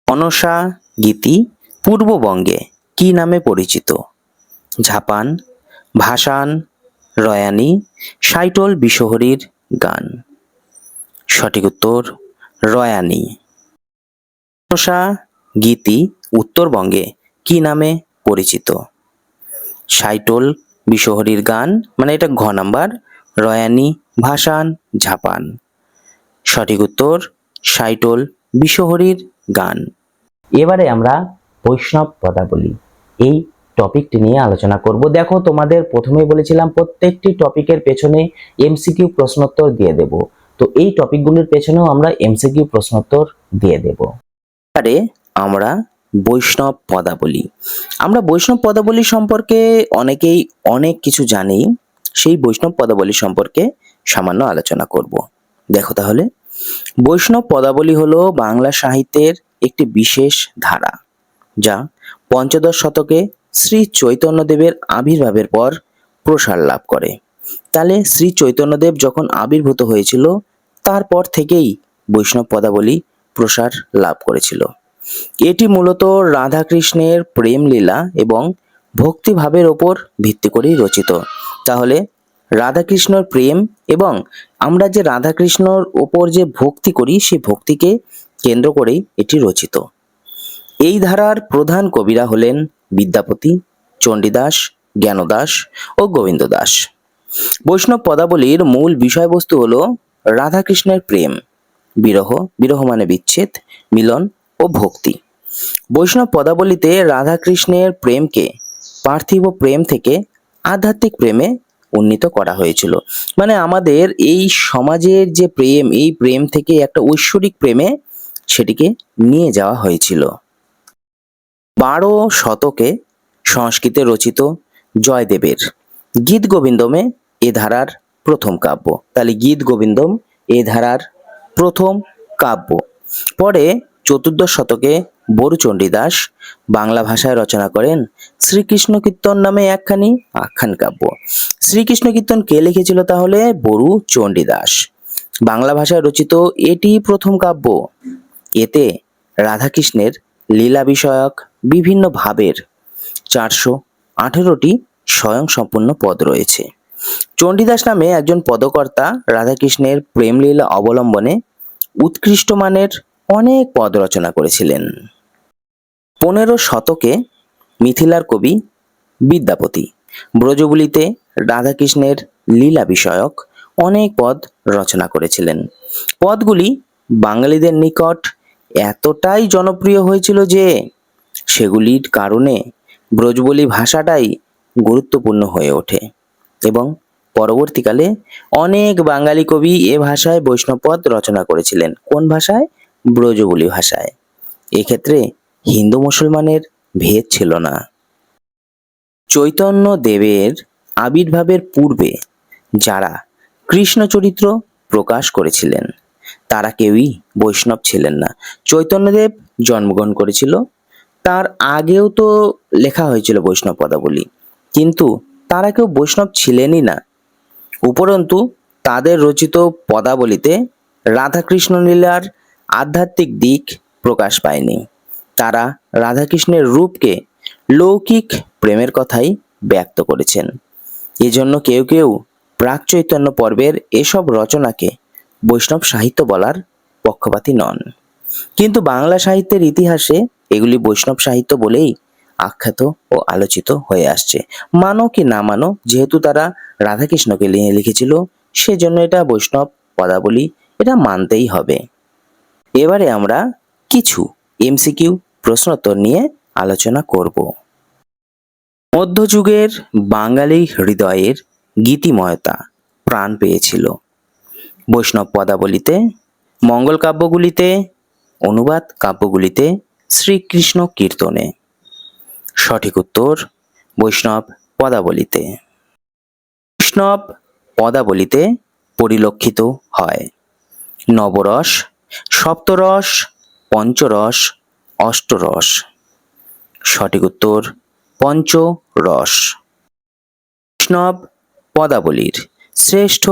মনসা গীতি পূর্ববঙ্গে কি নামে পরিচিত? ঝাপান, ভাসান, রয়ানি, সাইটল বিশহরীর গান। সঠিক উত্তর রয়ানি। মনসা গীতি উত্তরবঙ্গে কি নামে পরিচিত? সাইটল বিশহরীর গান, মানে এটা ঘ নাম্বার। রয়ানি, ভাসান, ঝাপান। সঠিক উত্তর সাইটল বিশহরীর গান। এবারে আমরা বৈষ্ণব পদাবলী এই টপিকটি নিয়ে আলোচনা করব। দেখো, তোমাদের প্রথমেই বলেছিলাম প্রত্যেকটি টপিকের পেছনে এমসিকিউ প্রশ্নোত্তর দিয়ে দেব। তো এই টপিকগুলোর পেছনেও আমরা এমসিকিউ প্রশ্নোত্তর দিয়ে দেব। এবারে আমরা বৈষ্ণব পদাবলী। আমরা বৈষ্ণব পদাবলী সম্পর্কে অনেকেই অনেক কিছু জানি। সেই বৈষ্ণব পদাবলী সম্পর্কে সামান্য আলোচনা করব। দেখো তাহলে, বৈষ্ণব পদাবলী হলো বাংলা সাহিত্যের একটি বিশেষ ধারা, যা পঞ্চদশ শতকে শ্রী চৈতন্যদেবের আবির্ভাবের পর প্রসার লাভ করে। তাহলে শ্রী চৈতন্যদেব যখন আবির্ভূত হয়েছিল, তারপর থেকেই বৈষ্ণব পদাবলী প্রসার লাভ করেছিল। এটি মূলত রাধাকৃষ্ণের প্রেম লীলা এবং ভক্তিভাবের ওপর ভিত্তি করেই রচিত। তাহলে রাধাকৃষ্ণর প্রেম এবং আমরা যে রাধাকৃষ্ণর ওপর যে ভক্তি করি, সেই ভক্তিকে কেন্দ্র করেই এটি রচিত। এই ধারার প্রধান কবিরা হলেন বিদ্যাপতি, চণ্ডীদাস, জ্ঞানদাস ও গোবিন্দ দাস। বৈষ্ণব পদাবলীর মূল বিষয়বস্তু হলো রাধাকৃষ্ণের প্রেম, বিরহ, বিরহ মানে বিচ্ছেদ, মিলন ও ভক্তি। বৈষ্ণব পদাবলীতে রাধাকৃষ্ণের প্রেমকে পার্থিব প্রেম থেকে আধ্যাত্মিক প্রেমে উন্নীত করা হয়েছিল। মানে আমাদের এই সমাজের যে প্রেম, এই প্রেম থেকে একটা ঐশ্বরিক প্রেমে সেটিকে নিয়ে যাওয়া হয়েছিল। 12 শতকে সংস্কৃতে রচিত জয়দেবের গীত গোবিন্দমে এ ধারার প্রথম কাব্য। তাহলে গীত গোবিন্দম এ ধারার প্রথম কাব্য। পরে 14 শতকে বড়ু চণ্ডীদাস বাংলা ভাষায় রচনা করেন শ্রীকৃষ্ণ কীর্তন নামে একখানি আখ্যান কাব্য। শ্রীকৃষ্ণ কীর্তন কে লিখেছিল? তাহলে বড়ু চণ্ডীদাস। বাংলা ভাষায় রচিত এটি প্রথম কাব্য। এতে রাধাকৃষ্ণের লীলা বিষয়ক বিভিন্ন ভাবের 418টি স্বয়ংসম্পূর্ণ পদ রয়েছে। চণ্ডীদাস নামে একজন পদকর্তা রাধাকৃষ্ণের প্রেমলীলা অবলম্বনে উৎকৃষ্ট মানের অনেক পদ রচনা করেছিলেন। 15 শতকে মিথিলার কবি বিদ্যাপতি ব্রজবুলিতে রাধাকৃষ্ণের লীলা বিষয়ক অনেক পদ রচনা করেছিলেন। পদগুলি বাঙালিদের নিকট এতটাই জনপ্রিয় হয়েছিল যে সেগুলির কারণে ব্রজবুলি ভাষাটাই গুরুত্বপূর্ণ হয়ে ওঠে এবং পরবর্তীকালে অনেক বাঙালি কবি এ ভাষায় বৈষ্ণব পদ রচনা করেছিলেন। কোন ভাষায়? ব্রজবুলি ভাষায়। এক্ষেত্রে হিন্দু মুসলমানের ভেদ ছিল না। চৈতন্য দেবের আবির্ভাবের পূর্বে যারা কৃষ্ণ চরিত্র প্রকাশ করেছিলেন, তারা কেউই বৈষ্ণব ছিলেন না। চৈতন্যদেব জন্মগ্রহণ করেছিল, তার আগেও তো লেখা হয়েছিল বৈষ্ণব পদাবলী, কিন্তু তারা কেউ বৈষ্ণব ছিলেনই না। উপরন্তু তাদের রচিত পদাবলীতে রাধাকৃষ্ণ লীলার আধ্যাত্মিক দিক প্রকাশ পায়নি। তারা রাধাকৃষ্ণের রূপকে লৌকিক প্রেমের কথাই ব্যক্ত করেছেন। এজন্য কেউ কেউ প্রাক চৈতন্য পর্বের এসব রচনাকে বৈষ্ণব সাহিত্য বলার পক্ষপাতী নন। কিন্তু বাংলা সাহিত্যের ইতিহাসে এগুলি বৈষ্ণব সাহিত্য বলেই আখ্যাত ও আলোচিত হয়ে আসছে। মানো কি না মানো, যেহেতু তারা রাধাকৃষ্ণকে নিয়ে লিখেছিল, সেজন্য এটা বৈষ্ণব পদাবলী, এটা মানতেই হবে। এবারে আমরা কিছু এমসিকিউ প্রশ্নোত্তর নিয়ে আলোচনা করব। মধ্যযুগের বাঙালি হৃদয়ের গীতিময়তা প্রাণ পেয়েছিল বৈষ্ণব পদাবলিতে, মঙ্গল কাব্যগুলিতে, অনুবাদ কাব্যগুলিতে, শ্রীকৃষ্ণ কীর্তনে। সঠিক উত্তর বৈষ্ণব পদাবলিতে। বৈষ্ণব পদাবলিতে পরিলক্ষিত হয় নবরস, সপ্তরস, পঞ্চরস, অষ্টরস। সঠিক উত্তর পঞ্চরস। বৈষ্ণব পদাবলীর শ্রেষ্ঠ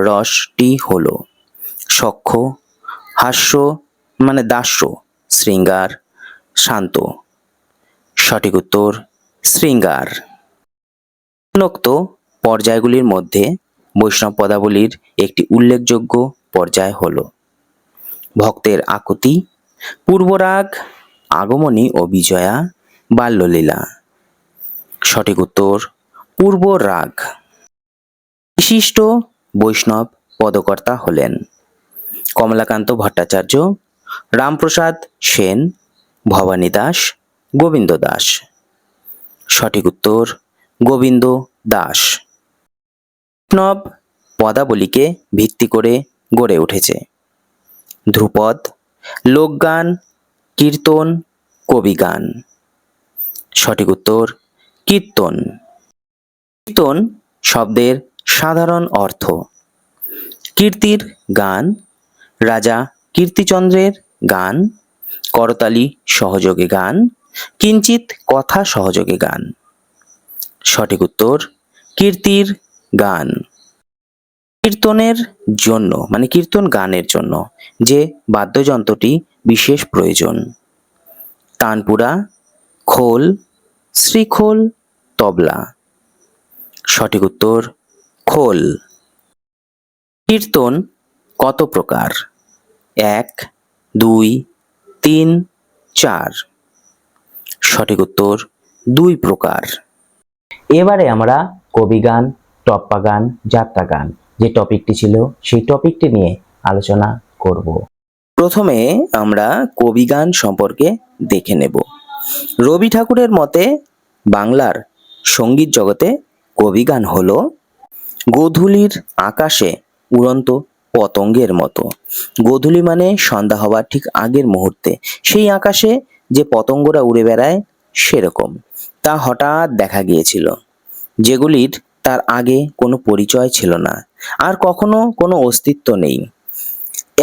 রসটি হল সখ্য, হাস্য মানে দাস্য, শৃঙ্গার, শান্ত। সঠিক উত্তর শৃঙ্গার। নিম্নোক্ত পর্যায়গুলির মধ্যে বৈষ্ণব পদাবলীর একটি উল্লেখযোগ্য পর্যায় হল ভক্তের আকুতি, পূর্বরাগ, আগমনী ও বিজয়া, বাল্যলীলা। সঠিক উত্তর পূর্বরাগ। বিশিষ্ট বৈষ্ণব পদকর্তা হলেন কমলাকান্ত ভট্টাচার্য, রামপ্রসাদ সেন, ভবানী দাস, গোবিন্দ দাস। সঠিক উত্তর গোবিন্দ দাস। বৈষ্ণব পদাবলীকে ভিত্তি করে গড়ে উঠেছে ধ্রুপদ, লোকগান, কীর্তন, কবিগান। সঠিক উত্তর কীর্তন। কীর্তন শব্দের সাধারণ অর্থ কীর্তির গান, রাজা কীর্তিচন্দ্রের গান, করতালি সহযোগে গান, কিঞ্চিত কথা সহযোগে গান। সঠিক উত্তর কীর্তির গান। কীর্তনের জন্য মানে কীর্তন গানের জন্য যে বাদ্যযন্ত্রটি বিশেষ প্রয়োজন তানপুরা, খোল, শ্রীখোল, তবলা। সঠিক উত্তর খোল। কীর্তন কত প্রকার? 1, 2, 3, 4। সঠিক উত্তর 2 প্রকার। এবারে আমরা কবিগান, টপ্পা গান, যাত্রা গান যে টপিকটি ছিল সেই টপিকটি নিয়ে আলোচনা করব। প্রথমে আমরা কবিগান সম্পর্কে দেখে নেব। রবি ঠাকুরের মতে বাংলার সঙ্গীত জগতে কবিগান হলো গোধূলির আকাশে উড়ন্ত পতঙ্গের মতো। গোধূলি মানে সন্ধ্যা হওয়ার ঠিক আগের মুহূর্তে সেই আকাশে যে পতঙ্গরা উড়ে বেড়ায় সেরকম তা হঠাৎ দেখা গিয়েছিল, যেগুলির তার আগে কোনো পরিচয় ছিল না, আর কখনো কোনো অস্তিত্ব নেই।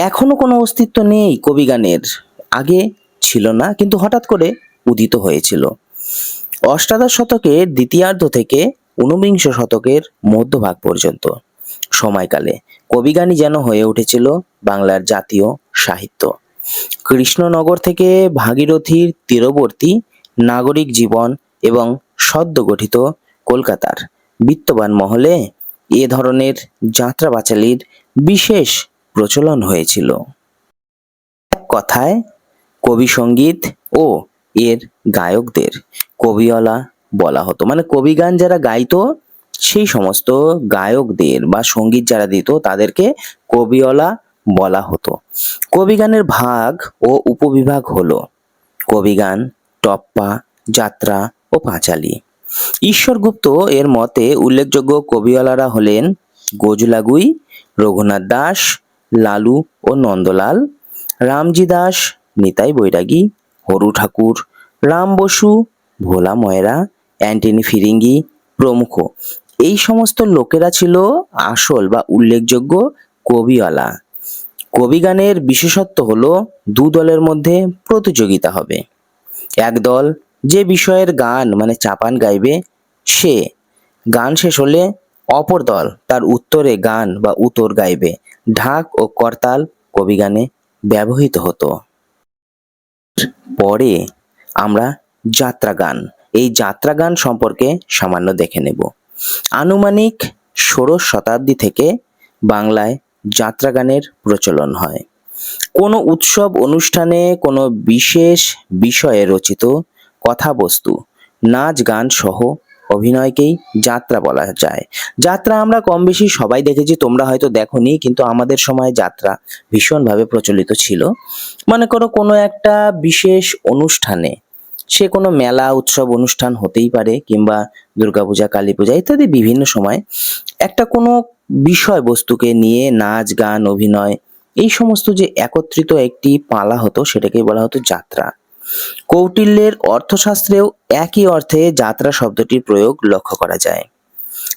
এখনো কোনো অস্তিত্ব নেই কবিগানের, আগে ছিল না কিন্তু হঠাৎ করে উদিত হয়েছিল। অষ্টাদশ শতকের দ্বিতীয়ার্ধ থেকে ঊনবিংশ শতকের মধ্যভাগ পর্যন্ত সময়কালে কবিগানই যেন হয়ে উঠেছিল বাংলার জাতীয় সাহিত্য। কৃষ্ণনগর থেকে ভাগীরথীর তীরবর্তী নাগরিক জীবন এবং সদ্য গঠিত কলকাতার বিত্তবান মহলে এ ধরনের যাত্রা বাচালির বিশেষ প্রচলন হয়েছিল। এক কথায় কবি সঙ্গীত ও এর গায়কদের কবিওয়ালা বলা হতো। মানে কবিগান যারা গাইতো সেই সমস্ত গায়কদের বা সঙ্গীত যারা দিত তাদেরকে কবিওয়ালা বলা হতো। কবিগানের ভাগ ও উপবিভাগ হলো কবিগান, টপ্পা, যাত্রা ও পাঁচালী। ঈশ্বরগুপ্ত এর মতে উল্লেখযোগ্য কবিওয়ালারা হলেন গজলাগুই, রঘুনাথ দাস, লালু ও নন্দলাল, রামজি দাস, নিতাই বৈরাগী, হরু ঠাকুর, রাম বসু, ভোলা ময়রা, অ্যান্টনি ফিরিঙ্গি প্রমুখ। এই সমস্ত লোকেরা ছিল আসল বা উল্লেখযোগ্য কবিওয়ালা। কবিগানের বিশেষত্ব হলো দু দলের মধ্যে প্রতিযোগিতা হবে। এক দল যে বিষয়ের গান মানে চাপান গাইবে, সে গান শেষ হলে অপর দল তার উত্তরে গান বা উত্তর গাইবে। ঢাক ও করতাল কবিগানে ব্যবহৃত হতো। পরে আমরা যাত্রা গান, এই যাত্রা গান সম্পর্কে সামান্য দেখে নেব। আনুমানিক 16শ শতাব্দী থেকে বাংলায় যাত্রা গানের প্রচলন হয়। কোনো উৎসব অনুষ্ঠানে কোনো বিশেষ বিষয়ে রচিত কথাবস্তু, নাচ গান সহ অভিনয়কেই যাত্রা বলা যায়। যাত্রা আমরা কম বেশি সবাই দেখেছি, তোমরা হয়তো দেখোনি, কিন্তু আমাদের সময় যাত্রা ভীষণভাবে প্রচলিত ছিল। মনে করো কোনো একটা বিশেষ অনুষ্ঠানে সে কোনো মেলা উৎসব অনুষ্ঠান হতেই পারে, কিংবা দুর্গাপূজা, কালী পূজা ইত্যাদি বিভিন্ন সময় একটা কোনো বিষয়বস্তুকে নিয়ে নাচ, গান, অভিনয় এই সমস্ত যে একত্রিত একটি পালা হতো সেটাকেই বলা হতো যাত্রা। কৌটিল্যের অর্থশাস্ত্রেও একই অর্থে যাত্রা শব্দটির প্রয়োগ লক্ষ্য করা যায়।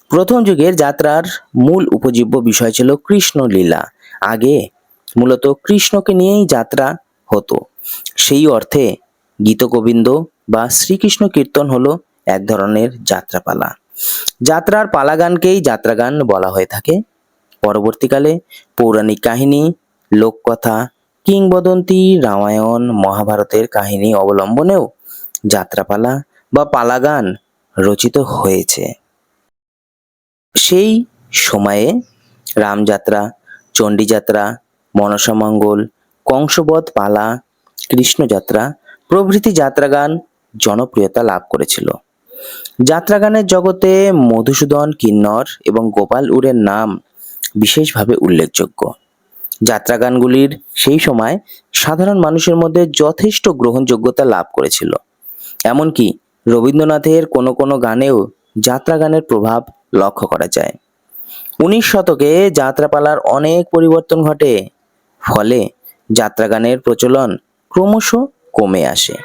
প্রথম যুগের যাত্রার মূল উপজীব্য বিষয় ছিল কৃষ্ণলীলা। আগে মূলত কৃষ্ণকে নিয়েই যাত্রা হতো। সেই অর্থে গীতগোবিন্দ বা শ্রীকৃষ্ণ কীর্তন হলো এক ধরনের যাত্রাপালা। যাত্রার পালাগানকেই যাত্রাগান বলা হয়ে থাকে। পরবর্তীকালে পৌরাণিক কাহিনী, লোককথা, কিংবদন্তি, রামায়ণ, মহাভারতের কাহিনী অবলম্বনেও যাত্রাপালা বা পালাগান রচিত হয়েছে। সেই সময়ে রামযাত্রা, চণ্ডীযাত্রা, মনসামঙ্গল, কংসবধ পালা, কৃষ্ণযাত্রা প্রভৃতি যাত্রাগান জনপ্রিয়তা লাভ করেছিল। যাত্রাগানের জগতে মধুসূদন, কিন্নর এবং গোপাল উরের নাম বিশেষভাবে উল্লেখযোগ্য। যাত্রাগানগুলির সেই সময় সাধারণ মানুষের মধ্যে যথেষ্ট গ্রহণযোগ্যতা লাভ করেছিল। এমনকি রবীন্দ্রনাথের কোনো কোনো গানেও যাত্রাগানের প্রভাব লক্ষ্য করা যায়। 19 শতকে যাত্রাপালার অনেক পরিবর্তন ঘটে, ফলে যাত্রাগানের প্রচলন ক্রমশ কমে আসে।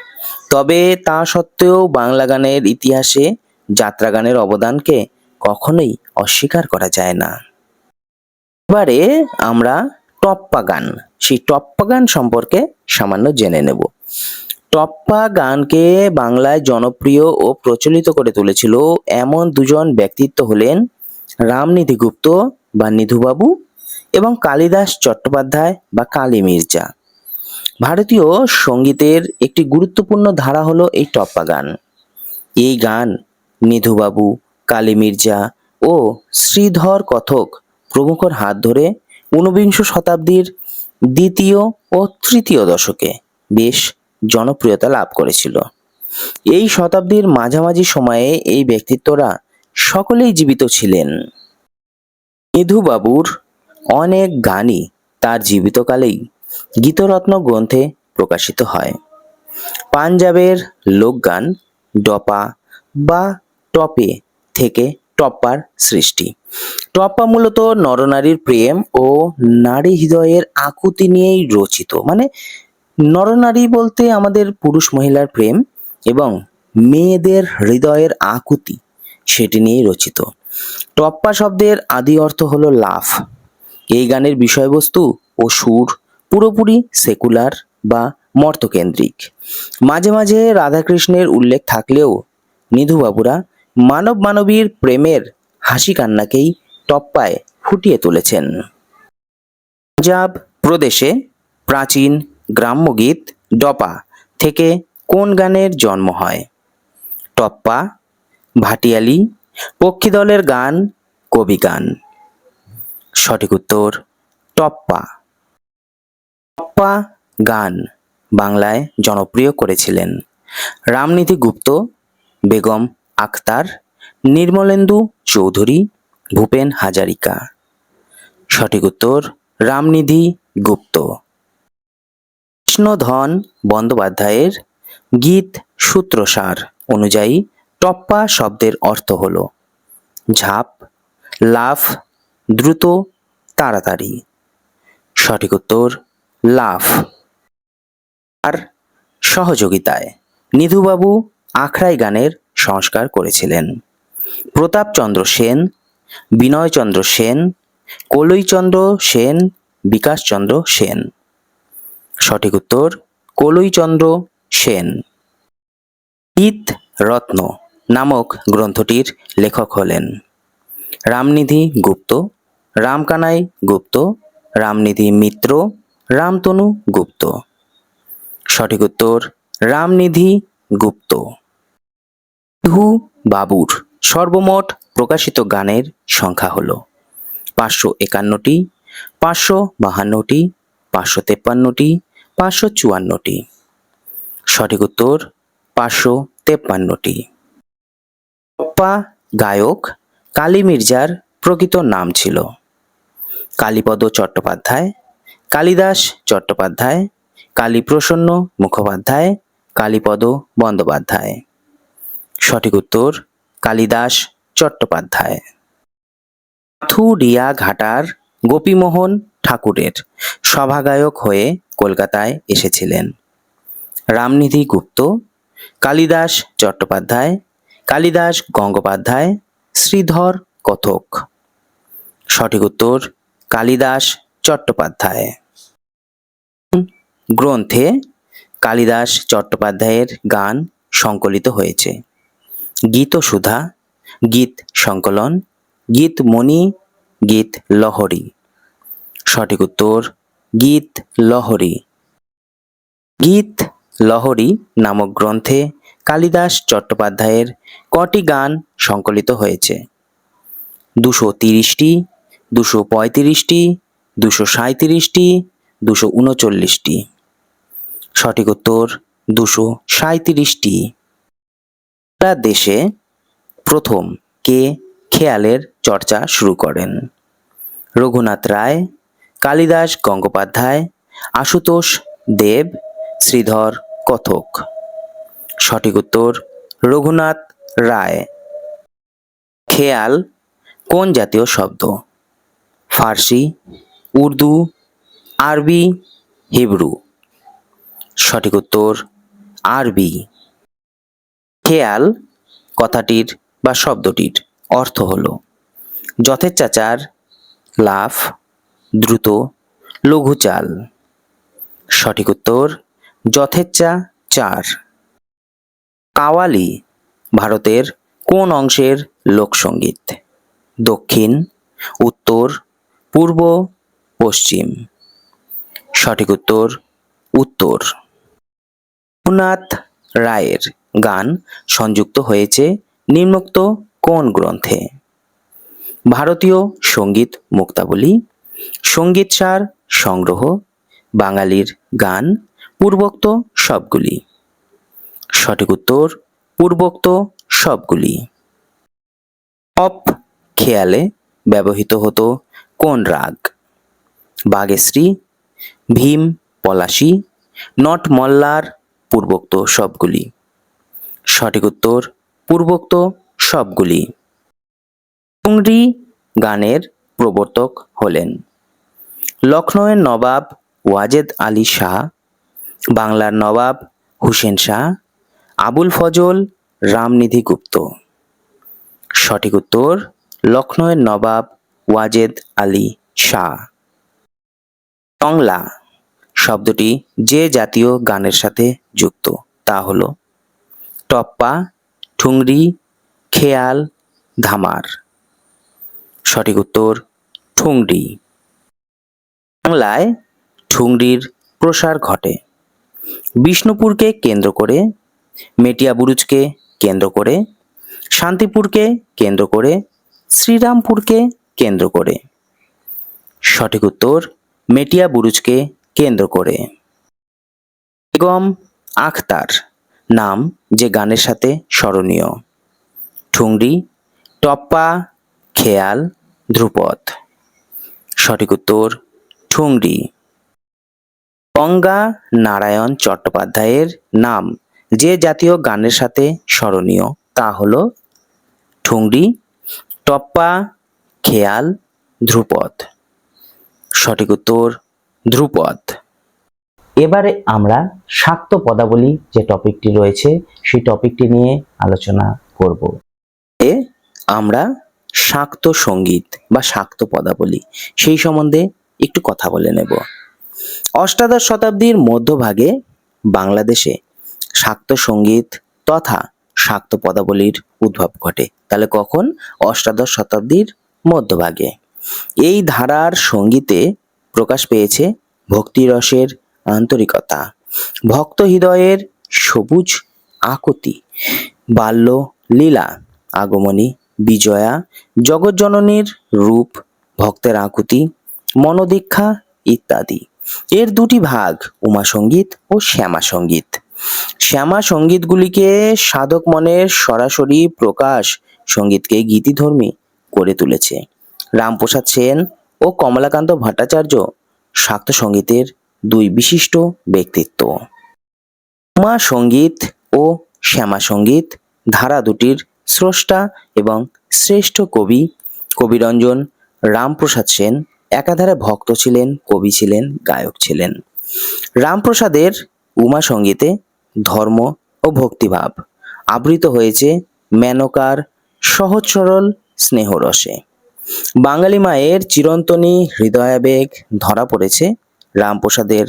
তবে তা সত্ত্বেও বাংলা গানের ইতিহাসে যাত্রাগানের অবদানকে কখনোই অস্বীকার করা যায় না। এবারে আমরা টপ্পা গান, সেই টপ্পা গান সম্পর্কে সামান্য জেনে নেব। টপ্পা গানকে বাংলায় জনপ্রিয় ও প্রচলিত করে তুলেছিল এমন দুজন ব্যক্তিত্ব হলেন রামনিধি গুপ্ত বা নিধুবাবু এবং কালিদাস চট্টোপাধ্যায় বা কালী মির্জা। ভারতীয় সঙ্গীতের একটি গুরুত্বপূর্ণ ধারা হলো এই টপ্পা গান। এই গান নিধুবাবু, কালী মির্জা ও শ্রীধর কথক প্রমুখর হাত ধরে 19বিংশ শতাব্দীর দ্বিতীয় ও তৃতীয় দশকে বেশ জনপ্রিয়তা লাভ করেছিল। এই শতাব্দীর মাঝামাঝি সময়ে এই ব্যক্তিত্বরা সকলেই জীবিত ছিলেন। নিধুবাবুর অনেক গানই তার জীবিতকালেই গীতরত্ন গ্রন্থে প্রকাশিত হয়। পাঞ্জাবের লোকগান ডপা বা টপে থেকে টপ্পার সৃষ্টি। টপ্পা মূলত নরনারীর প্রেম ও নারী হৃদয়ের আকুতি নিয়েই রচিত। মানে নরনারী বলতে আমাদের পুরুষ মহিলার প্রেম এবং মেয়েদের হৃদয়ের আকুতি, সেটি নিয়েই রচিত। টপ্পা শব্দের আদি অর্থ হলো লাফ। এই গানের বিষয়বস্তু ও সুর পুরোপুরি সেকুলার বা মর্তকেন্দ্রিক। মাঝে মাঝে রাধাকৃষ্ণের উল্লেখ থাকলেও নিধুবাবুরা মানব মানবীর প্রেমের হাসি কান্নাকেই টপ্পায় ফুটিয়ে তুলেছেন। পাঞ্জাব প্রদেশে প্রাচীন গ্রাম্যগীত ডপা থেকে কোন গানের জন্ম হয়? টপ্পা, ভাটিয়ালি, পক্ষী দলের গান, কবি গান। সঠিক উত্তর টপ্পা। টপ্পা গান বাংলায় জনপ্রিয় করেছিলেন রামনিধি গুপ্ত, বেগম আখতার, নির্মলেন্দু চৌধুরী, ভূপেন হাজারিকা। সঠিক উত্তর রামনিধি গুপ্ত। কৃষ্ণধন বন্দ্যোপাধ্যায়ের গীত সূত্রসার অনুযায়ী টপ্পা শব্দের অর্থ হল ঝাঁপ, লাফ, দ্রুত, তাড়াতাড়ি। সঠিক উত্তর লাফ। আর সহযোগিতায় নিধুবাবু আখড়াই গানের সংস্কার করেছিলেন প্রতাপচন্দ্র সেন, বিনয়চন্দ্র সেন, কলইচন্দ্র সেন, বিকাশচন্দ্র সেন। সঠিক উত্তর কলইচন্দ্র সেন। গীত রত্ন নামক গ্রন্থটির লেখক হলেন রামনিধি গুপ্ত, রামকানাই গুপ্ত, রামনিধি মিত্র, রামতনু গুপ্ত। সঠিক উত্তর রামনিধি গুপ্ত। নিধু বাবুর সর্বমোট প্রকাশিত গানের সংখ্যা হল 551টি, 552টি, 553টি, 554টি। সঠিক উত্তর 553টি। টপ্পা গায়ক কালী মির্জার প্রকৃত নাম ছিল কালীপদ চট্টোপাধ্যায়, কালিদাস চট্টোপাধ্যায়, কালীপ্রসন্ন মুখোপাধ্যায়, কালীপদ বন্দ্যোপাধ্যায়। সঠিক উত্তর কালিদাস চট্টোপাধ্যায়। পাথুরিয়া ঘাটার গোপীমোহন ঠাকুরের সভাগায়ক হয়ে কলকাতায় এসেছিলেন? রামনিধি গুপ্ত, কালিদাস চট্টোপাধ্যায়, কালিদাস গঙ্গোপাধ্যায়, শ্রীধর কথক। সঠিক উত্তর কালিদাস চট্টোপাধ্যায়। গ্রন্থে কালিদাস চট্টোপাধ্যায়ের গান সংকলিত হয়েছে? গীতসুধা, গীত সংকলন, গীতমণি, গীত লহরী। সঠিক উত্তর গীত লহরী। গীত লহরী নামক গ্রন্থে কালিদাস চট্টোপাধ্যায়ের কটি গান সংকলিত হয়েছে? 230টি, 235টি, 237টি, 239টি। সঠিক উত্তর 237টি। সারা দেশে প্রথম কে খেয়ালের চর্চা শুরু করেন? রঘুনাথ রায়, কালিদাস গঙ্গোপাধ্যায়, আশুতোষ দেব, শ্রীধর কথক। সঠিক উত্তর রঘুনাথ রায়। খেয়াল কোন জাতীয় শব্দ? ফার্সি, উর্দু, আরবি, হিব্রু। সঠিক উত্তর আরবি। খেয়াল কথাটির বা শব্দটির অর্থ হলো যথেচ্ছাচার, লাফ, দ্রুত, লঘু চাল। সঠিক উত্তর যথেচ্ছাচার। কাওয়ালি ভারতের কোন অংশের লোকসঙ্গীত? দক্ষিণ, উত্তর, পূর্ব, পশ্চিম। সঠিক উত্তর উত্তর। রঘুনাথ রায়ের গান সংযুক্ত হয়েছে নিম্নোক্ত কোন গ্রন্থে? ভারতীয় সঙ্গীত মুক্তাবলী, সঙ্গীতসার সংগ্রহ, বাঙালির গান, পূর্বোক্ত সবগুলি। সঠিক উত্তর পূর্বোক্ত সবগুলি। অপ খেয়ালে ব্যবহৃত হতো কোন রাগ? বাগেশ্রী, ভীম পলাশী, নট মল্লার, পূর্বোক্ত সবগুলি। সঠিক উত্তর পূর্বোক্ত সবগুলি। ঠুংরি গানের প্রবর্তক হলেন? লখনৌয়ের নবাব ওয়াজেদ আলী শাহ, বাংলার নবাব হুসেন শাহ, আবুল ফজল, রামনিধি গুপ্ত। সঠিক উত্তর লখনৌয়ের নবাব ওয়াজেদ আলী শাহ। টংলা শব্দটি যে জাতীয় গানের সাথে যুক্ত তা হলো টপ্পা, ঠুংরি, খেয়াল, ধামার। সঠিক উত্তর ঠুংরি। বাংলায় ঠুংরির প্রসার ঘটে বিষ্ণুপুরকে কেন্দ্র করে, মেটিয়াবুরুজকে কেন্দ্র করে, শান্তিপুরকে কেন্দ্র করে, শ্রীরামপুরকে কেন্দ্র করে। সঠিক উত্তর মেটিয়াবুরুজকে কেন্দ্র করে। বেগম আখতার নাম যে গানের সাথে স্মরণীয়? ঠুংরি, টপ্পা, খেয়াল, ধ্রুপদ। সঠিক উত্তর ঠুংরি। গঙ্গা নারায়ণ চট্টোপাধ্যায়ের নাম যে জাতীয় গানের সাথে স্মরণীয় তা হলো ঠুংরি, টপ্পা, খেয়াল, ধ্রুপদ। সঠিক উত্তর ধ্রুপদ। এবারে আমরা শাক্ত পদাবলী যে টপিকটি রয়েছে সেই টপিকটি নিয়ে আলোচনা করব। আমরা শাক্ত সঙ্গীত বা শাক্ত পদাবলী সেই সম্বন্ধে একটু কথা বলে নেব। অষ্টাদশ শতাব্দীর মধ্যভাগে বাংলাদেশে শাক্ত সঙ্গীত তথা শাক্ত পদাবলীর উদ্ভব ঘটে। তাহলে কখন? অষ্টাদশ শতাব্দীর মধ্যভাগে। এই ধারার সঙ্গীতে প্রকাশ পেয়েছে ভক্তিরসের আন্তরিকতা, ভক্ত হৃদয়ের সবুজ আকুতি, বাল্য লীলা, আগমনী, বিজয়া, জগজ্জননীর রূপ, ভক্তের আকুতি, মনোদীক্ষা ইত্যাদি। এর দুটি ভাগ উমা সঙ্গীত ও শ্যামা সঙ্গীত। শ্যামা সঙ্গীতগুলিকে সাধক মনের সরাসরি প্রকাশ সঙ্গীতকে গীতিধর্মী করে তুলেছে। রামপ্রসাদ সেন ও কমলাকান্ত ভট্টাচার্য শাক্ত সঙ্গীতের দুই বিশিষ্ট ব্যক্তিত্ব। উমা সঙ্গীত ও শ্যামা সঙ্গীত ধারা দুটির স্রষ্টা এবং শ্রেষ্ঠ কবি কবিরঞ্জন রামপ্রসাদ সেন একাধারে ভক্ত ছিলেন, কবি ছিলেন, গায়ক ছিলেন। রামপ্রসাদের উমা সঙ্গীতে ধর্ম ও ভক্তিভাব আবৃত হয়েছে মেনকার সহজ সরল স্নেহরসে। বাঙালি মায়ের চিরন্তনী হৃদয়াবেগ ধরা পড়েছে রামপ্রসাদের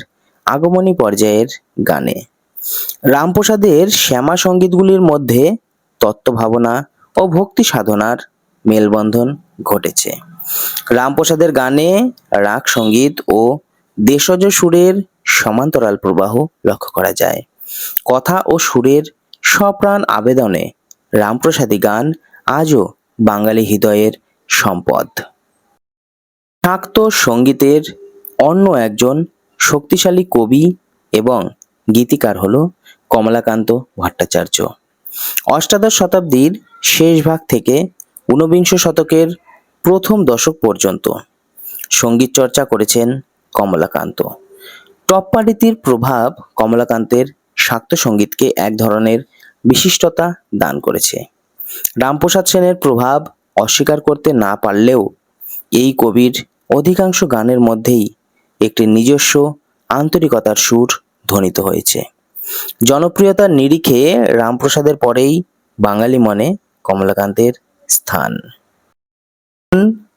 আগমনী পর্যায়ের গানে। রামপ্রসাদের শ্যামা সঙ্গীতগুলির মধ্যে তত্ত্বভাবনা ও ভক্তি সাধনার মেলবন্ধন ঘটেছে। রামপ্রসাদের গানে রাগ সঙ্গীত ও দেশজ সুরের সমান্তরাল প্রবাহ লক্ষ্য করা যায়। কথা ও সুরের সপ্রাণ আবেদনে রামপ্রসাদী গান আজও বাঙালি হৃদয়ের সম্পদ। শাক্ত সঙ্গীতের অন্য একজন শক্তিশালী কবি এবং গীতিকার হল কমলাকান্ত ভট্টাচার্য। অষ্টাদশ শতাব্দীর শেষ ভাগ থেকে ঊনবিংশ শতকের প্রথম দশক পর্যন্ত সঙ্গীত চর্চা করেছেন কমলাকান্ত। টপ্পা রীতির প্রভাব কমলাকান্তের শাক্ত সঙ্গীতকে এক ধরনের বিশিষ্টতা দান করেছে। রামপ্রসাদ সেনের প্রভাব অস্বীকার করতে না পারলেও এই কবির অধিকাংশ গানের মধ্যেই একটি নিজস্ব আন্তরিকতার সুর ধ্বনিত হয়েছে। জনপ্রিয়তার নিরিখে রামপ্রসাদের পরেই বাঙালি মনে কমলাকান্তের স্থান।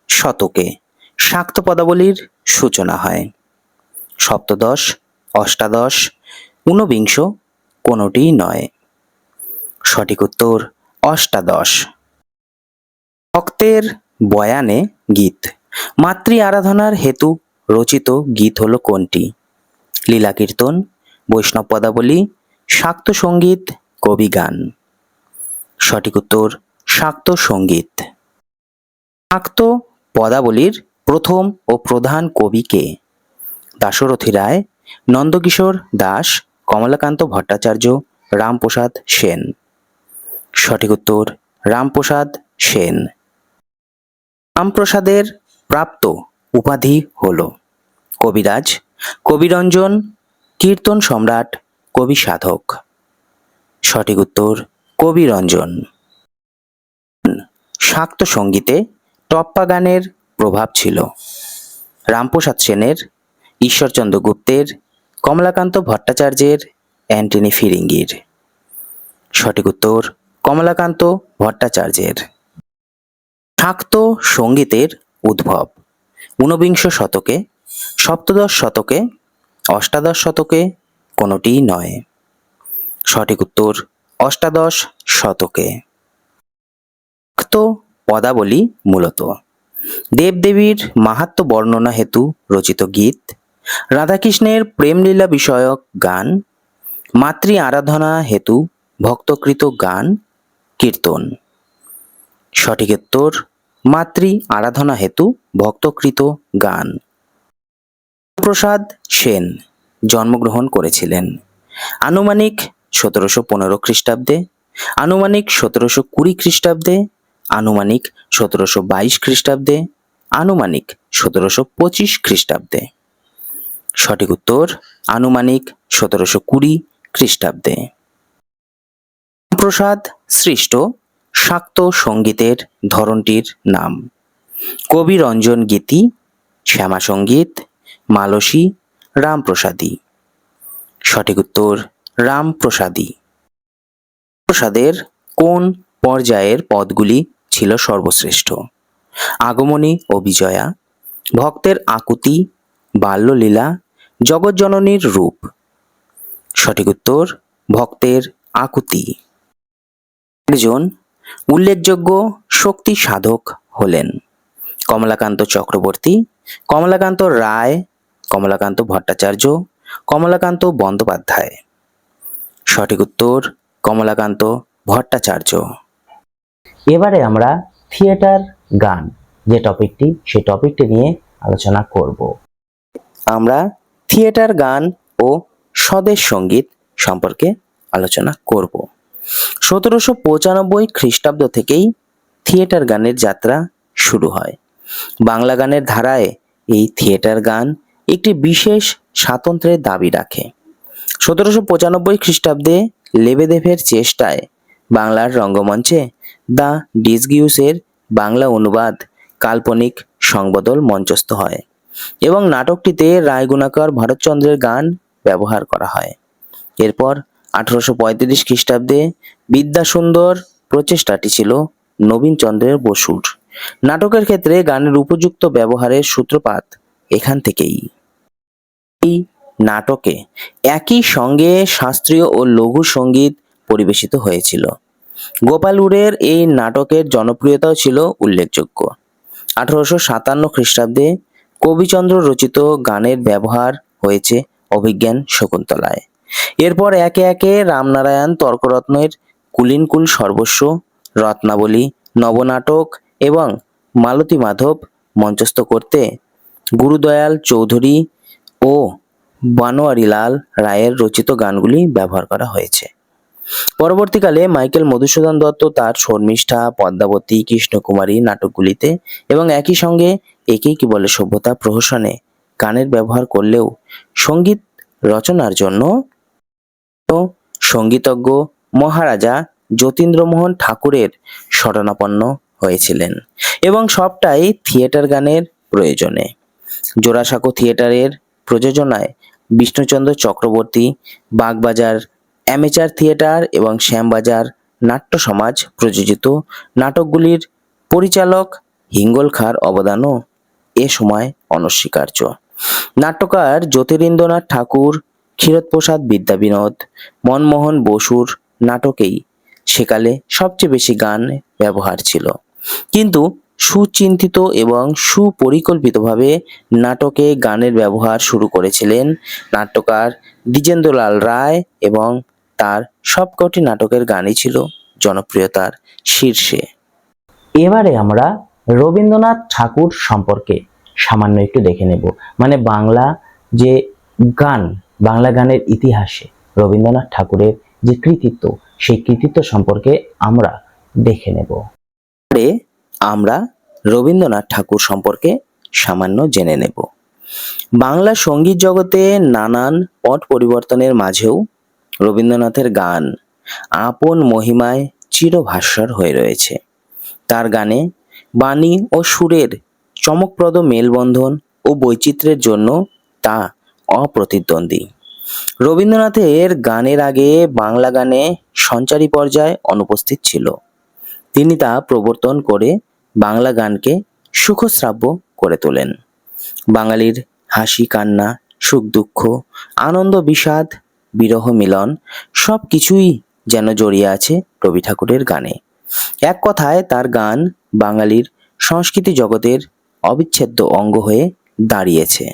শতকে শাক্ত পদাবলীর সূচনা হয়। সপ্তদশ, অষ্টাদশ, ঊনবিংশ কোনোটিই নয়। সঠিক উত্তর অষ্টাদশ। ভক্তের বয়ানে গীত মাতৃ আরাধনার হেতু রচিত গীত হলো কোনটি? লীলা কীর্তন, বৈষ্ণব পদাবলী, শাক্ত সঙ্গীত, কবি গান। সঠিক উত্তর শাক্ত সঙ্গীত। শাক্ত পদাবলীর প্রথম ও প্রধান কবি কে? দাশরথী রায়, নন্দকিশোর দাস, কমলাকান্ত ভট্টাচার্য, রামপ্রসাদ সেন। সঠিক উত্তর রামপ্রসাদ সেন। রামপ্রসাদের প্রাপ্ত উপাধি হল কবিরাজ, কবিরঞ্জন, কীর্তন সম্রাট, কবি সাধক। সঠিক উত্তর কবিরঞ্জন। শাক্ত সঙ্গীতে টপ্পা গানের প্রভাব ছিল রামপ্রসাদ সেনের, ঈশ্বরচন্দ্র গুপ্তের, কমলাকান্ত ভট্টাচার্যের, অ্যান্টনি ফিরিঙ্গির। সঠিক উত্তর কমলাকান্ত ভট্টাচার্যের। শাক্ত সঙ্গীতের উদ্ভব ঊনবিংশ শতকে, সপ্তদশ শতকে, অষ্টাদশ শতকে কোনোটিই নয়। সঠিক উত্তর অষ্টাদশ শতকে। শাক্ত পদাবলী মূলত দেবদেবীর মাহাত্ম্য বর্ণনা হেতু রচিত গীত, রাধাকৃষ্ণের প্রেমলীলা বিষয়ক গান, মাতৃ আরাধনা হেতু ভক্তকৃত গান, কীর্তন। সঠিক উত্তর মাতৃ আরাধনা হেতু ভক্তকৃত গান। রামপ্রসাদ সেন জন্মগ্রহণ করেছিলেন আনুমানিক 1715 খ্রিস্টাব্দে, আনুমানিক 1720 খ্রিস্টাব্দে, আনুমানিক 1722 খ্রিস্টাব্দে, আনুমানিক 1725 খ্রিস্টাব্দে। সঠিক উত্তর আনুমানিক 1720 খ্রিস্টাব্দে। রামপ্রসাদ সৃষ্ট শাক্ত সঙ্গীতের ধরনটির নাম কবিরঞ্জন গীতি, শ্যামা সঙ্গীত, মালসী, রামপ্রসাদী। সঠিক উত্তর রামপ্রসাদী। রামপ্রসাদের কোন পর্যায়ের পদগুলি ছিল সর্বশ্রেষ্ঠ? আগমনী ও বিজয়া, ভক্তের আকুতি, বাল্যলীলা, জগজ্জননীর রূপ। সঠিক উত্তর ভক্তের আকুতি। একজন উল্লেখযোগ্য শক্তি সাধক হলেন কমলাকান্ত চক্রবর্তী, কমলাকান্ত রায়, কমলাকান্ত ভট্টাচার্য, কমলাকান্ত বন্দ্যোপাধ্যায়। সঠিক উত্তর কমলাকান্ত ভট্টাচার্য। এবারে আমরা থিয়েটার গান যে টপিকটি, সেই টপিকটি নিয়ে আলোচনা করব। আমরা থিয়েটার গান ও স্বদেশ সঙ্গীত সম্পর্কে আলোচনা করব। 1795 খ্রিস্টাব্দ থেকেই থিয়েটার গানের যাত্রা শুরু হয়। বাংলা গানের ধারায় এই থিয়েটার গান একটি বিশেষ স্বাতন্ত্র্যের দাবি রাখে। 1795 খ্রিস্টাব্দে লেবেদেভের চেষ্টায় বাংলার রঙ্গমঞ্চে দ্য ডিসগিউসের বাংলা অনুবাদ কাল্পনিক সংবদল মঞ্চস্থ হয় এবং নাটকটিতে রায়গুণাকর ভরতচন্দ্রের গান ব্যবহার করা হয়। এরপর 1835 খ্রিস্টাব্দে বিদ্যাসুন্দর প্রচেষ্টাটি ছিল নবীনচন্দ্রের বসুর। নাটকের ক্ষেত্রে গানের উপযুক্ত ব্যবহারের সূত্রপাত এখান থেকেই। এই নাটকে একই সঙ্গে শাস্ত্রীয় ও লঘু সঙ্গীত পরিবেশিত হয়েছিল। গোপালুরের এই নাটকের জনপ্রিয়তাও ছিল উল্লেখযোগ্য। 1857 খ্রিস্টাব্দে কবিচন্দ্র রচিত গানের ব্যবহার হয়েছে অভিজ্ঞান শকুন্তলায়। এরপর একে একে রামনারায়ণ তর্করত্নের কুলিনকুল সর্বস্ব, রত্নাবলী, নবনাটক এবং মালতী মাধব মঞ্চস্থ করতে গুরুদয়াল চৌধুরী ও বানোয়ারিলাল রায়ের রচিত গানগুলি ব্যবহার করা হয়েছে। পরবর্তীকালে মাইকেল মধুসূদন দত্ত তার শর্মিষ্ঠা, পদ্মাবতী, কৃষ্ণকুমারী নাটকগুলিতে এবং একই সঙ্গে একেই কি বলে সভ্যতা প্রহসনে গানের ব্যবহার করলেও সঙ্গীত রচনার জন্য সঙ্গীতজ্ঞ মহারাজা যতীন্দ্রমোহন ঠাকুরের শরণাপন্ন হয়েছিলেন এবং সবটাই থিয়েটার গানের প্রয়োজনে। জোড়াসাঁকো থিয়েটারের প্রযোজনায় বিষ্ণুচন্দ্র চক্রবর্তী, বাগবাজার অ্যামেচার থিয়েটার এবং শ্যামবাজার নাট্য সমাজ প্রযোজিত নাটকগুলির পরিচালক হিঙ্গল খাঁর অবদানও এ সময় অনস্বীকার্য। নাট্যকার জ্যোতিরিন্দ্রনাথ ঠাকুর, ক্ষীরোদপ্রসাদ বিদ্যাবিনোদ, মনমোহন বসুর নাটকেই সেকালে সবচেয়ে বেশি গান ব্যবহার ছিল, কিন্তু সুচিন্তিত এবং সুপরিকল্পিতভাবে নাটকে গানের ব্যবহার শুরু করেছিলেন নাট্যকার দ্বিজেন্দ্রলাল রায় এবং তার সবকটি নাটকের গানই ছিল জনপ্রিয়তার শীর্ষে। এবারে আমরা রবীন্দ্রনাথ ঠাকুর সম্পর্কে সামান্য একটু দেখে নেব। মানে বাংলা যে গান, বাংলা গানের ইতিহাসে রবীন্দ্রনাথ ঠাকুরের যে কৃতিত্ব, সেই কৃতিত্ব সম্পর্কে আমরা দেখে নেব। আমরা রবীন্দ্রনাথ ঠাকুর সম্পর্কে সামান্য জেনে নেব। বাংলা সঙ্গীত জগতে নানান পট পরিবর্তনের মাঝেও রবীন্দ্রনাথের গান আপন মহিমায় চিরভাস্বর হয়ে রয়েছে। তার গানে বাণী ও সুরের চমকপ্রদ মেলবন্ধন ও বৈচিত্র্যের জন্য তা অপ্রতিদ্বন্দ্বী। রবীন্দ্রনাথের গানের আগে বাংলা গানে সঞ্চারী পর্যায়ে অনুপস্থিত ছিল। তিনি তা প্রবর্তন করে বাংলা গানকে সুখশ্রাব্য করে তোলেন। বাঙালির হাসি কান্না, সুখ দুঃখ, আনন্দ বিষাদ, বিরহ মিলন সব কিছুই যেন জড়িয়ে আছে রবি ঠাকুরের গানে। এক কথায় তার গান বাঙালির সংস্কৃতি জগতের অবিচ্ছেদ্য অঙ্গ হয়ে দাঁড়িয়েছে।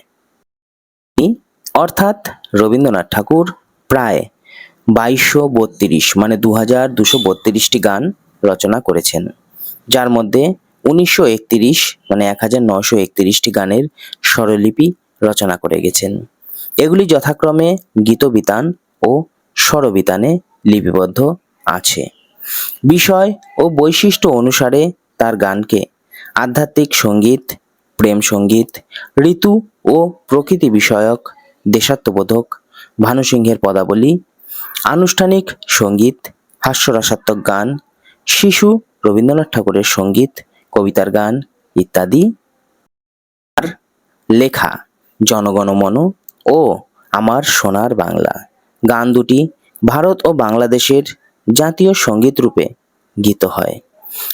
অর্থাৎ রবীন্দ্রনাথ ঠাকুর প্রায় 2232 মানে 2232টি গান রচনা করেছেন, যার মধ্যে 1931 মানে 1931টি গানের স্বরলিপি রচনা করে গেছেন। এগুলি যথাক্রমে গীতবিতান ও স্বরবিতানে লিপিবদ্ধ আছে। বিষয় ও বৈশিষ্ট্য অনুসারে তার গানকে আধ্যাত্মিক সঙ্গীত, প্রেম সঙ্গীত, ঋতু ও প্রকৃতি বিষয়ক, দেশাত্মবোধক, ভানুসিংহের পদাবলী, আনুষ্ঠানিক সঙ্গীত, হাস্যরসাত্মক গান, শিশু রবীন্দ্রনাথ ঠাকুরের সঙ্গীত, কবিতার গান ইত্যাদি। আর লেখা জনগণমন ও আমার সোনার বাংলা গান দুটি ভারত ও বাংলাদেশের জাতীয় সঙ্গীত রূপে গীত হয়।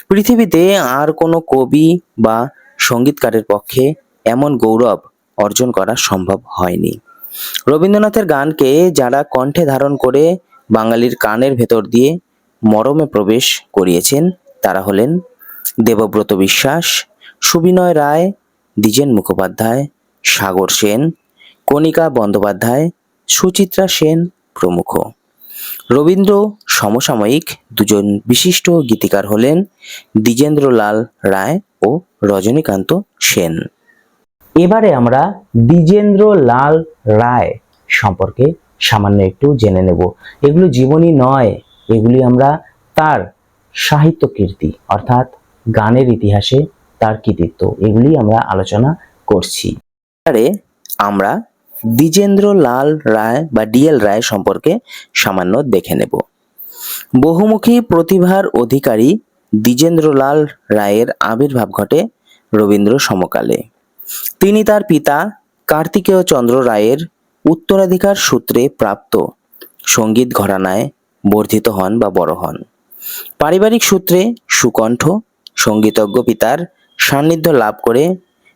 পৃথিবীতে আর কোনো কবি বা সঙ্গীতকারের পক্ষে এমন গৌরব অর্জন করা সম্ভব হয়নি। রবীন্দ্রনাথের গানকে যারা কণ্ঠে ধারণ করে বাঙালির কানের ভেতর দিয়ে মরমে প্রবেশ করিয়েছেন তারা হলেন দেবব্রত বিশ্বাস, সুবিনয় রায়, দ্বিজেন মুখোপাধ্যায়, সাগর সেন, কণিকা বন্দ্যোপাধ্যায়, সুচিত্রা সেন প্রমুখ। রবীন্দ্র সমসাময়িক দুজন বিশিষ্ট গীতিকার হলেন দ্বিজেন্দ্রলাল রায় ও রজনীকান্ত সেন। এবারে আমরা দ্বিজেন্দ্রলাল রায় সম্পর্কে সামান্য একটু জেনে নেব। এগুলো জীবনী নয়, এগুলি আমরা তার সাহিত্য কীর্তি অর্থাৎ গানের ইতিহাসে তার কৃতিত্ব, এগুলি আমরা আলোচনা করছি। আমরা দ্বিজেন্দ্রলাল দ্বিজেন্দ্র লাল রায় বা ডিএল রায় সম্পর্কে সামান্য দেখে নেব। বহুমুখী প্রতিভার অধিকারী দ্বিজেন্দ্রলাল রায়ের আবির্ভাব ঘটে রবীন্দ্র সমকালে। তিনি তার পিতা কার্তিকেয় চন্দ্র রায়ের উত্তরাধিকার সূত্রে প্রাপ্ত সঙ্গীত ঘরানায় বর্ধিত হন বা বড় হন। পারিবারিক সূত্রে সুকণ্ঠ সঙ্গীতজ্ঞ পিতার সান্নিধ্য লাভ করে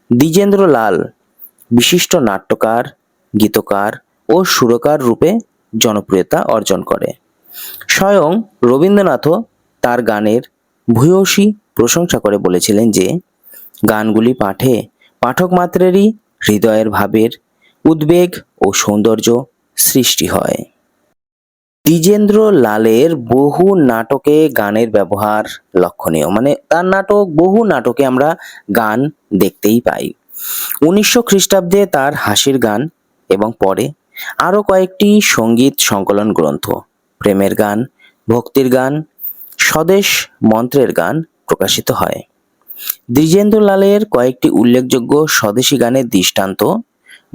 দ্বিজেন্দ্রলাল বিশিষ্ট নাট্যকার, গীতকার ও সুরকার রূপে জনপ্রিয়তা অর্জন করে। স্বয়ং রবীন্দ্রনাথও তার গানের ভূয়সী প্রশংসা করে বলেছিলেন যে গানগুলি পাঠে পাঠক মাত্রেরই হৃদয়ের ভাবের উদ্বেগ ও সৌন্দর্য সৃষ্টি হয়। দ্বিজেন্দ্র লালের বহু নাটকে গানের ব্যবহার লক্ষণীয়, মানে তার বহু নাটকে আমরা গান দেখতেই পাই। 1900 খ্রিস্টাব্দে তার হাসির গান এবং পরে আরো কয়েকটি সঙ্গীত সংকলন গ্রন্থ প্রেমের গান, ভক্তির গান, স্বদেশ মন্ত্রের গান প্রকাশিত হয়। দ্বিজেন্দ্রলালের কয়েকটি উল্লেখযোগ্য স্বদেশী গানের দৃষ্টান্ত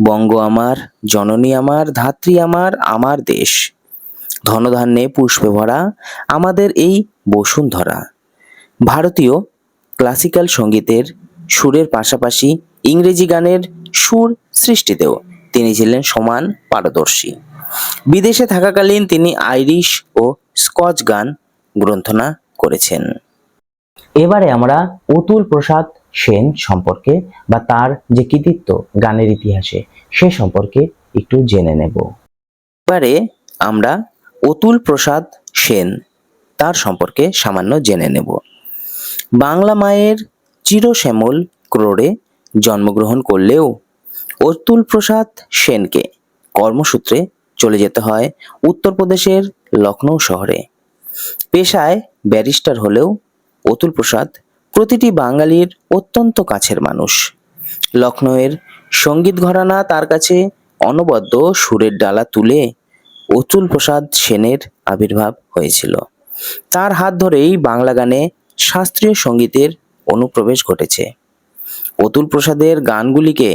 বঙ্গ আমার, জননী আমার, ধাত্রী আমার, আমার দেশ, ধনধান্যে পুষ্পে ভরা আমাদের এই বসুন্ধরা। ভারতীয় ক্লাসিক্যাল সঙ্গীতের সুরের পাশাপাশি ইংরেজি গানের সুর সৃষ্টিতেও তিনি ছিলেন সমান পারদর্শী। বিদেশে থাকাকালীন তিনি আইরিশ ও স্কচ গান গ্রন্থনা করেছেন। এবারে আমরা অতুল প্রসাদ সেন সম্পর্কে বা তার যে কৃতিত্ব গানের ইতিহাসে সে সম্পর্কে একটু জেনে নেব। এবারে আমরা অতুল প্রসাদ সেন তার সম্পর্কে সামান্য জেনে নেব। বাংলা মায়ের চিরশ্যামল ক্রোড়ে জন্মগ্রহণ করলেও অতুল প্রসাদ সেনকে কর্মসূত্রে চলে যেতে হয় উত্তরপ্রদেশের লখনৌ শহরে। পেশায় ব্যারিস্টার হলেও অতুল প্রসাদ প্রতিটি বাঙালির অত্যন্ত কাছের মানুষ। লখনৌয়ের সঙ্গীত ঘরানা তার কাছে অনবদ্য সুরের ডালা তুলে অতুল প্রসাদ সেনের আবির্ভাব হয়েছিল। তার হাত ধরেই বাংলা গানে শাস্ত্রীয় সঙ্গীতের অনুপ্রবেশ ঘটেছে। অতুল প্রসাদের গানগুলিকে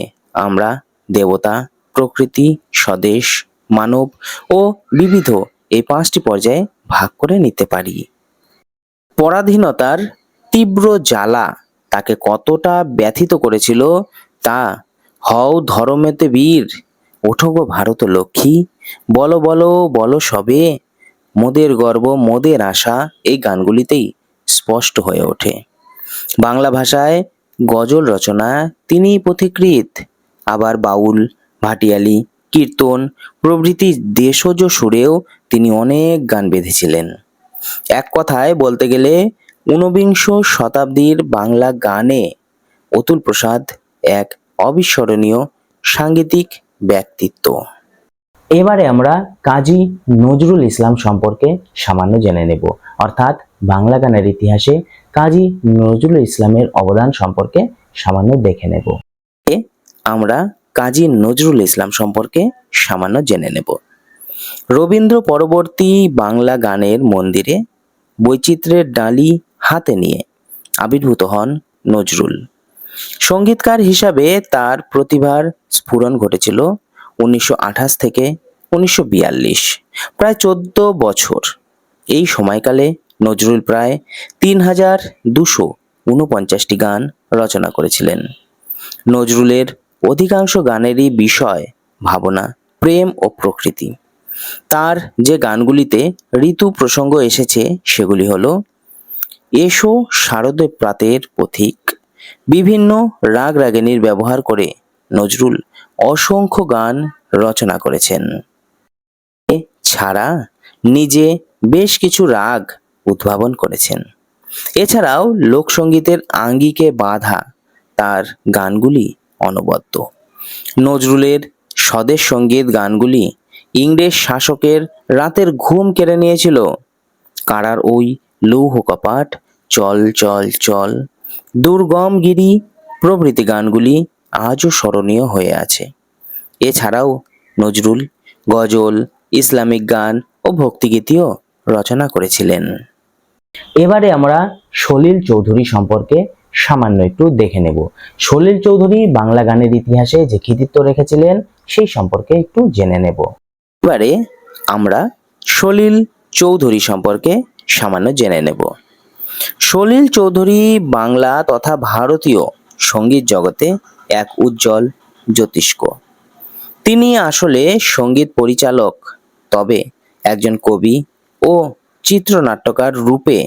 আমরা দেবতা, প্রকৃতি, স্বদেশ, মানব ও বিবিধ এই 5টি পর্যায়ে ভাগ করে নিতে পারি। পরাধীনতার তীব্র জ্বালা তাকে কতটা ব্যথিত করেছিল তা হও ধরমেতে বীর, ওঠো গো ভারত লক্ষ্মী, বলো বলো বলো সবে, মোদের গর্ব মোদের আশা এই গানগুলিতেই স্পষ্ট হয়ে ওঠে। বাংলা ভাষায় গজল রচনা তিনি পথিকৃৎ, আবার বাউল, ভাটিয়ালি, কীর্তন প্রভৃতি দেশজ সুরেও তিনি অনেক গান বেঁধেছিলেন। এক কথায় বলতে গেলে 19বিংশ শতাব্দীর বাংলা গানে অতুল প্রসাদ এক অবিস্মরণীয় সাংগীতিক ব্যক্তিত্ব। এবারে আমরা কাজী নজরুল ইসলাম সম্পর্কে সামান্য জেনে নেব, অর্থাৎ বাংলা গানের ইতিহাসে কাজী নজরুল ইসলামের অবদান সম্পর্কে সামান্য দেখে নেব। আমরা কাজী নজরুল ইসলাম সম্পর্কে সামান্য জেনে নেব। রবীন্দ্র পরবর্তী বাংলা গানের মন্দিরে বৈচিত্র্যের ডালি হাতে নিয়ে আবির্ভূত হন নজরুল। সঙ্গীতকার হিসাবে তার প্রতিভার স্ফুরণ ঘটেছিল 1928 থেকে 1942, প্রায় 14 বছর। এই সময়কালে নজরুল প্রায় 3249টি গান রচনা করেছিলেন। নজরুলের অধিকাংশ গানেরই বিষয়, ভাবনা, প্রেম ও প্রকৃতি। তার যে গানগুলিতে ঋতু প্রসঙ্গ এসেছে সেগুলি হলো এসো শারদে প্রাতের পথিক। বিভিন্ন রাগ রাগিনীর ব্যবহার করে নজরুল অসংখ্য গান রচনা করেছেন। এছাড়া নিজে বেশ কিছু রাগ উদ্ভাবন করেছেন। এছাড়াও লোকসঙ্গীতের আঙ্গিকে বাঁধা তার গানগুলি অনবদ্য। নজরুলের স্বদেশ সঙ্গীত গানগুলি ইংরেজ শাসকের রাতের ঘুম কেড়ে নিয়েছিল। কারার ওই লৌহ কপাট, চল চল চল, দুর্গম গিরি প্রভৃতি গানগুলি আজও স্মরণীয় হয়ে আছে। এছাড়াও নজরুল গজল, ইসলামিক গান ও ভক্তিগীতিও রচনা করেছিলেন। এবারে আমরা সলিল চৌধুরী সম্পর্কে সামান্য একটু দেখে নেব। সলিল চৌধুরী বাংলা গানের ইতিহাসে যে কৃতিত্ব রেখেছিলেন সেই সম্পর্কে একটু জেনে নেব। এবারে আমরা সলিল চৌধুরী সম্পর্কে সামান্য জেনে নেব। সলিল চৌধুরী বাংলা তথা ভারতীয় সঙ্গীত জগতে এক উজ্জ্বল জ্যোতিষ্ক। তিনি আসলে সঙ্গীত পরিচালক, তবে একজন কবি ও চিত্রনাট্যকার রূপে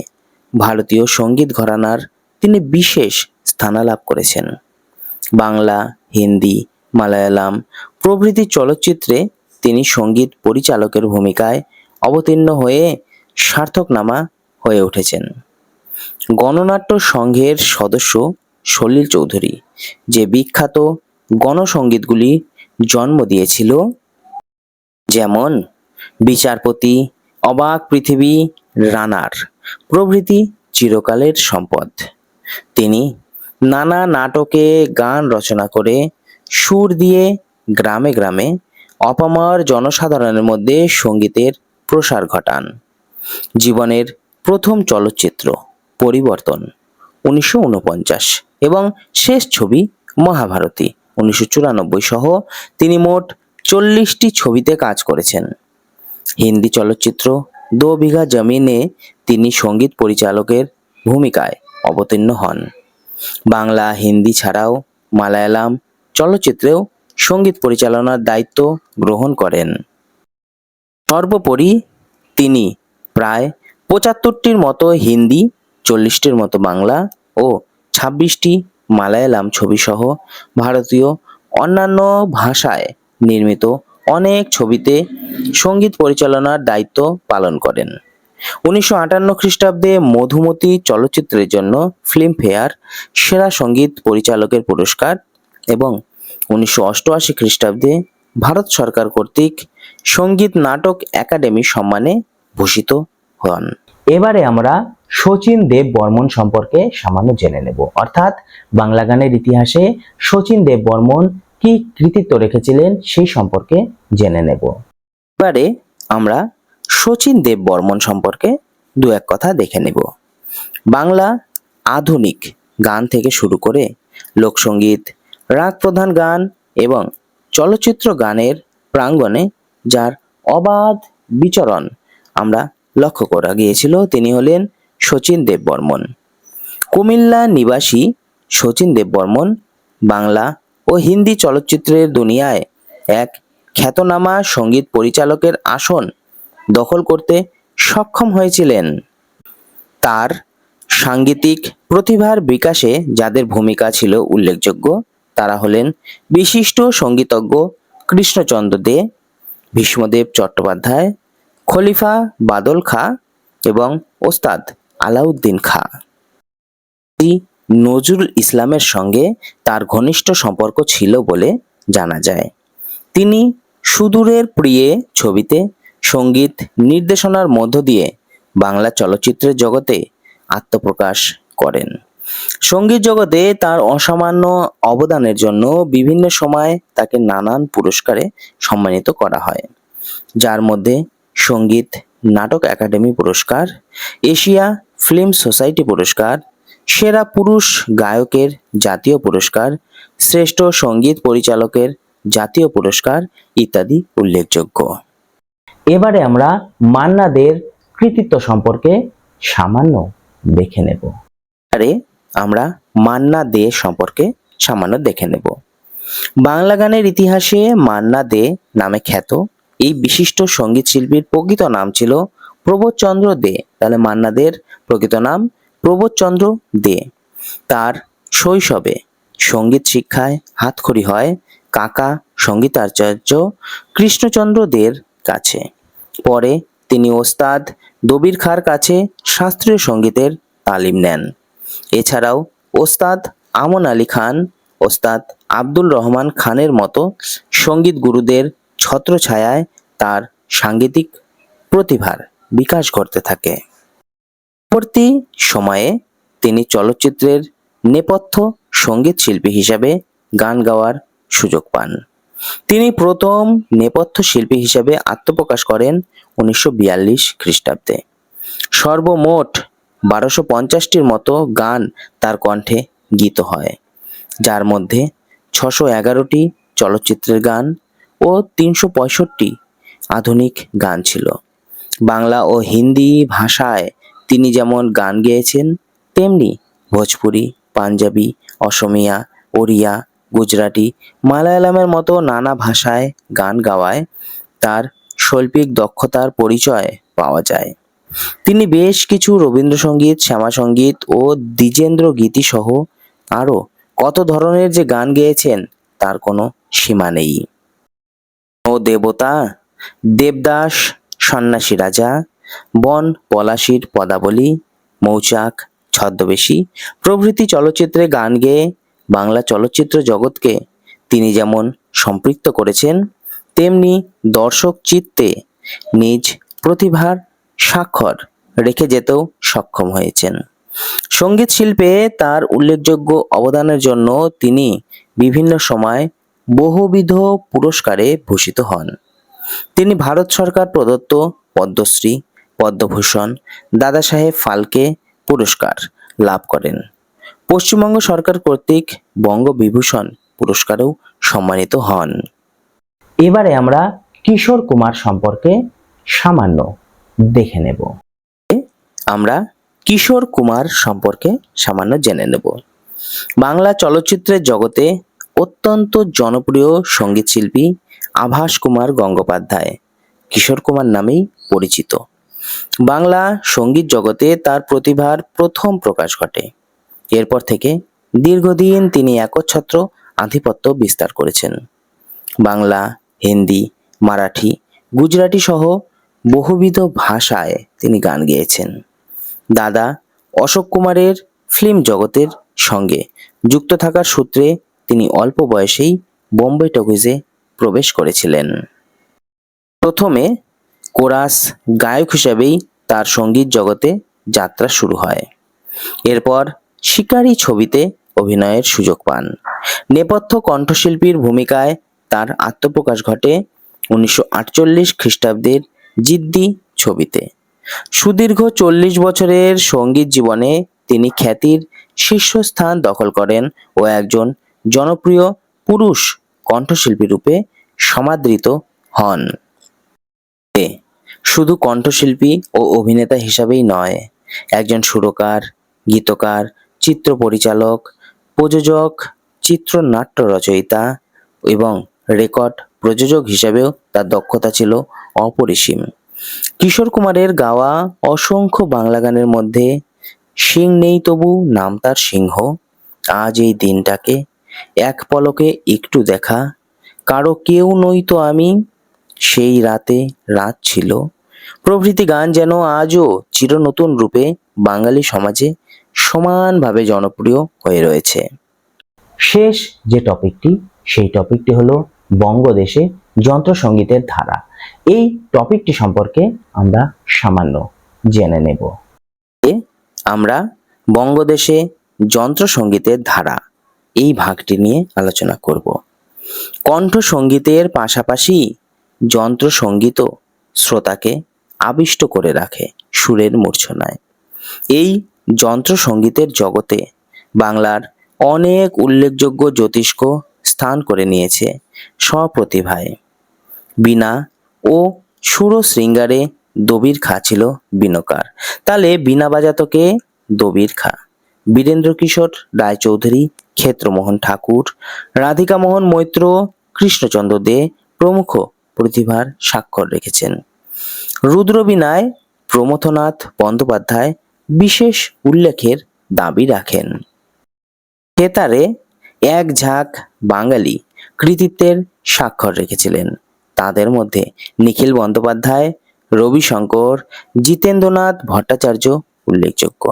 ভারতীয় সঙ্গীত ঘরানার তিনি বিশেষ স্থানলাভ করেছেন। বাংলা, হিন্দি, মালায়ালাম প্রভৃতি চলচ্চিত্রে তিনি সঙ্গীত পরিচালকের ভূমিকায় অবতীর্ণ হয়ে সার্থকনামা হয়ে উঠেছেন। গণনাট্য সংঘের সদস্য সলিল চৌধুরী যে বিখ্যাত গণসঙ্গীতগুলি জন্ম দিয়েছিল, যেমন বিচারপতি, অবাক পৃথিবী, রানার প্রভৃতি চিরকালের সম্পদ। তিনি নানা নাটকে গান রচনা করে সুর দিয়ে গ্রামে গ্রামে অপামর জনসাধারণের মধ্যে সঙ্গীতের প্রসার ঘটান। জীবনের প্রথম চলচ্চিত্র পরিবর্তন 1949 এবং শেষ ছবি মহাভারতী 1994 সহ তিনি মোট 40টি ছবিতে কাজ করেছেন। হিন্দি চলচ্চিত্র দো বিঘা জমিনে তিনি সঙ্গীত পরিচালকের ভূমিকায় অবতীর্ণ হন। বাংলা, হিন্দি ছাড়াও মালায়ালাম চলচ্চিত্রেও সঙ্গীত পরিচালনার দায়িত্ব গ্রহণ করেন। সর্বোপরি তিনি প্রায় 75টির মতো হিন্দি, 40টির মতো বাংলা ও 26টি মালায়ালাম ছবিসহ ভারতীয় অন্যান্য ভাষায় নির্মিত অনেক ছবিতে সঙ্গীত পরিচালনার দায়িত্ব পালন করেন। 1958 খ্রিস্টাব্দে মধুমতি চলচ্চিত্রের জন্য ফিল্মফেয়ার সেরা সঙ্গীত পরিচালকের পুরস্কার এবং 1988 খ্রিস্টাব্দে ভারত সরকার কর্তৃক সঙ্গীত নাটক একাডেমি সম্মানে ভূষিত হন। এবারে আমরা শচীন দেব বর্মন সম্পর্কে সামান্য জেনে নেব, অর্থাৎ বাংলা গানের ইতিহাসে শচীন দেব বর্মন কি কৃতিত্ব রেখেছিলেন সেই সম্পর্কে জেনে নেব। এবারে আমরা শচীন দেব বর্মন সম্পর্কে দু এক কথা দেখে নেব। বাংলা আধুনিক গান থেকে শুরু করে লোকসঙ্গীত, রাগ প্রধান গান এবং চলচ্চিত্র গানের প্রাঙ্গণে যার অবাধ বিচরণ আমরা লক্ষ্য করা গিয়েছিল, তিনি হলেন শচীন দেব বর্মন। কুমিল্লা নিবাসী শচীন দেব বর্মন বাংলা ও হিন্দি চলচ্চিত্রের দুনিয়ায় এক খ্যাতনামা সঙ্গীত পরিচালকের আসন দখল করতে সক্ষম হয়েছিলেন। তার সাঙ্গীতিক প্রতিভার বিকাশে যাদের ভূমিকা ছিল উল্লেখযোগ্য, তারা হলেন বিশিষ্ট সঙ্গীতজ্ঞ কৃষ্ণচন্দ্র দে, ভীষ্মদেব চট্টোপাধ্যায়, খলিফা বাদল খাঁ এবং ওস্তাদ আলাউদ্দিন খাঁ। নজরুল ইসলামের সঙ্গে তার ঘনিষ্ঠ সম্পর্ক ছিল বলে জানা যায়। তিনি সুদূরের প্রিয়ে ছবিতে সঙ্গীত নির্দেশনার মধ্য দিয়ে বাংলা চলচ্চিত্রের জগতে আত্মপ্রকাশ করেন। সঙ্গীত জগতে তার অসামান্য অবদানের জন্য বিভিন্ন সময় তাকে নানান পুরস্কারে সম্মানিত করা হয়, যার মধ্যে সঙ্গীত নাটক একাডেমি পুরস্কার, এশিয়া ফিল্ম সোসাইটি পুরস্কার, সেরা পুরুষ গায়কের জাতীয় পুরস্কার, শ্রেষ্ঠ সঙ্গীত পরিচালকের জাতীয় পুরস্কার ইত্যাদি উল্লেখযোগ্য। এবারে আমরা মান্না দের কৃতিত্ব সম্পর্কে সামান্য দেখে নেব। আরে আমরা মান্না দে সম্পর্কে সামান্য দেখে নেব। বাংলা গানের ইতিহাসে মান্না দে নামে খ্যাত এই বিশিষ্ট সঙ্গীত শিল্পীর প্রকৃত নাম ছিল প্রবোধচন্দ্র দে। তাহলে মান্না দের প্রকৃত নাম প্রবোধচন্দ্র দে। তার শৈশবে সঙ্গীত শিক্ষায় হাতখড়ি হয় কাকা সঙ্গীতাচার্য কৃষ্ণচন্দ্র দের কাছে। পরে তিনি ওস্তাদ দবির খাঁর কাছে শাস্ত্রীয় সঙ্গীতের তালিম নেন। এছাড়াও ওস্তাদ আমন আলী খান, ওস্তাদ আব্দুল রহমান খানের মতো সঙ্গীত গুরুদের ছত্রছায়ায় তার সাঙ্গীতিক প্রতিভার বিকাশ ঘটতে থাকে। পরবর্তী সময়ে তিনি চলচ্চিত্রের নেপথ্য সঙ্গীত শিল্পী হিসাবে গান গাওয়ার সুযোগ পান। তিনি প্রথম নেপথ্য শিল্পী হিসাবে আত্মপ্রকাশ করেন 1942 খ্রিস্টাব্দে। সর্বমোট 1250টির মতো গান তার কণ্ঠে গীত হয়, যার মধ্যে 611টি চলচ্চিত্রের গান, ও 365 আধুনিক গান ছিল। বাংলা ও হিন্দি ভাষায় তিনি যেমন গান গেয়েছেন, তেমনি ভোজপুরি, পাঞ্জাবি, অসমিয়া, ওড়িয়া, গুজরাটি, মালায়ালামের মতো নানা ভাষায় গান গাওয়ায় তার শৈল্পিক দক্ষতার পরিচয় পাওয়া যায়। তিনি বেশ কিছু রবীন্দ্রসঙ্গীত, শ্যামাসঙ্গীত ও দ্বিজেন্দ্র গীতি সহ আরো কত ধরনের যে গান গেয়েছেন তার কোনো সীমা নেই। ও দেবতা, দেবদাস, সন্ন্যাসী রাজা, বন পলাশীর পদাবলী, মৌচাক, ছদ্মবেশী প্রভৃতি চলচ্চিত্রে গান গেয়ে বাংলা চলচ্চিত্র জগৎকে তিনি যেমন সম্পৃক্ত করেছেন, তেমনি দর্শক চিত্তে নিজ প্রতিভার স্বাক্ষর রেখে যেতেও সক্ষম হয়েছেন। সঙ্গীত শিল্পে তার উল্লেখযোগ্য অবদানের জন্য তিনি বিভিন্ন সময় বহুবিধ পুরস্কারে ভূষিত হন। তিনি ভারত সরকার প্রদত্ত পদ্মশ্রী, পদ্মভূষণ, দাদাসাহেব ফালকে পুরস্কার লাভ করেন। পশ্চিমবঙ্গ সরকার কর্তৃক বঙ্গবিভূষণ পুরস্কারেও সম্মানিত হন। এবারে আমরা কিশোর কুমার সম্পর্কে সামান্য দেখে নেব। আমরা কিশোর কুমার সম্পর্কে সামান্য জেনে নেব। বাংলা চলচ্চিত্রের জগতে অত্যন্ত জনপ্রিয় সঙ্গীত শিল্পী আভাস কুমার গঙ্গোপাধ্যায় কিশোর কুমার নামেই পরিচিত। বাংলা সঙ্গীত জগতে তার প্রতিভার প্রথম প্রকাশ ঘটে। এরপর থেকে দীর্ঘদিন তিনি একচ্ছত্র আধিপত্য বিস্তার করেছেন। বাংলা, হিন্দি, মারাঠি, গুজরাটি সহ বহুবিধ ভাষায় তিনি গান গেয়েছেন। দাদা অশোক কুমারের ফিল্ম জগতের সঙ্গে যুক্ত থাকার সূত্রে তিনি অল্প বয়সেই বোম্বে টকিজে প্রবেশ করেছিলেন। প্রথমে কোরাস গায়ক হিসেবেই তার সঙ্গীত জগতে যাত্রা শুরু হয়। এরপর শিকারী ছবিতে অভিনয়ের সুযোগ পান। নেপথ্য কণ্ঠশিল্পীর ভূমিকায় তার আত্মপ্রকাশ ঘটে 1948 খ্রিস্টাব্দের জিদ্দি ছবিতে। সুদীর্ঘ 40 বছরের সঙ্গীত জীবনে তিনি খ্যাতির শীর্ষস্থান দখল করেন ও একজন জনপ্রিয় পুরুষ কণ্ঠশিল্পী রূপে সমাদৃত হন। শুধু কণ্ঠশিল্পী ও অভিনেতা হিসাবেই নয়, একজন সুরকার, গীতকার, চিত্র পরিচালক, প্রযোজক, চিত্রনাট্য রচয়িতা এবং রেকর্ড প্রযোজক হিসাবেও তার দক্ষতা ছিল অপরিসীম। কিশোর কুমারের গাওয়া অসংখ্য বাংলা গানের মধ্যে সিং নেই তবু নাম তার সিংহ, আজ এই দিনটাকে, এক পলকে একটু দেখা, কারো কেউ নই তো আমি, সেই রাতে রাত ছিল প্রভৃতি গান যেন আজও চির নতুন রূপে বাঙালি সমাজে সমানভাবে জনপ্রিয় হয়ে রয়েছে। শেষ যে টপিকটি, সেই টপিকটি হলো বঙ্গদেশে যন্ত্রসঙ্গীতের ধারা। এই টপিকটি সম্পর্কে আমরা সামান্য জেনে নেব। আমরা বঙ্গদেশে যন্ত্রসঙ্গীতের ধারা এই ভাগটি নিয়ে আলোচনা করব। কণ্ঠসঙ্গীতের পাশাপাশি যন্ত্রসঙ্গীতও শ্রোতাকে আবিষ্ট করে রাখে সুরের মূর্ছনায়। এই যন্ত্রসঙ্গীতের জগতে বাংলার অনেক উল্লেখযোগ্য জ্যোতিষ্ক স্থান করে নিয়েছে স্বপ্রতিভায়। বীণা ও সুর শৃঙ্গারে দবির খা ছিল বিনোকার। তাহলে বীণা বাজাতো কে? দবির খা। বীরেন্দ্র কিশোর রায়চৌধুরী, ক্ষেত্রমোহন ঠাকুর, রাধিকা মোহন মৈত্র, কৃষ্ণচন্দ্র দে প্রমুখ প্রতিভার স্বাক্ষর রেখেছেন। রুদ্রবীণায় প্রমথনাথ বন্দ্যোপাধ্যায় বিশেষ উল্লেখের দাবি রাখেন। সেতারে এক ঝাঁক বাঙালি কৃতিত্বের স্বাক্ষর রেখেছিলেন। তাদের মধ্যে নিখিল বন্দ্যোপাধ্যায়, রবিশঙ্কর, জিতেন্দ্রনাথ ভট্টাচার্য উল্লেখযোগ্য।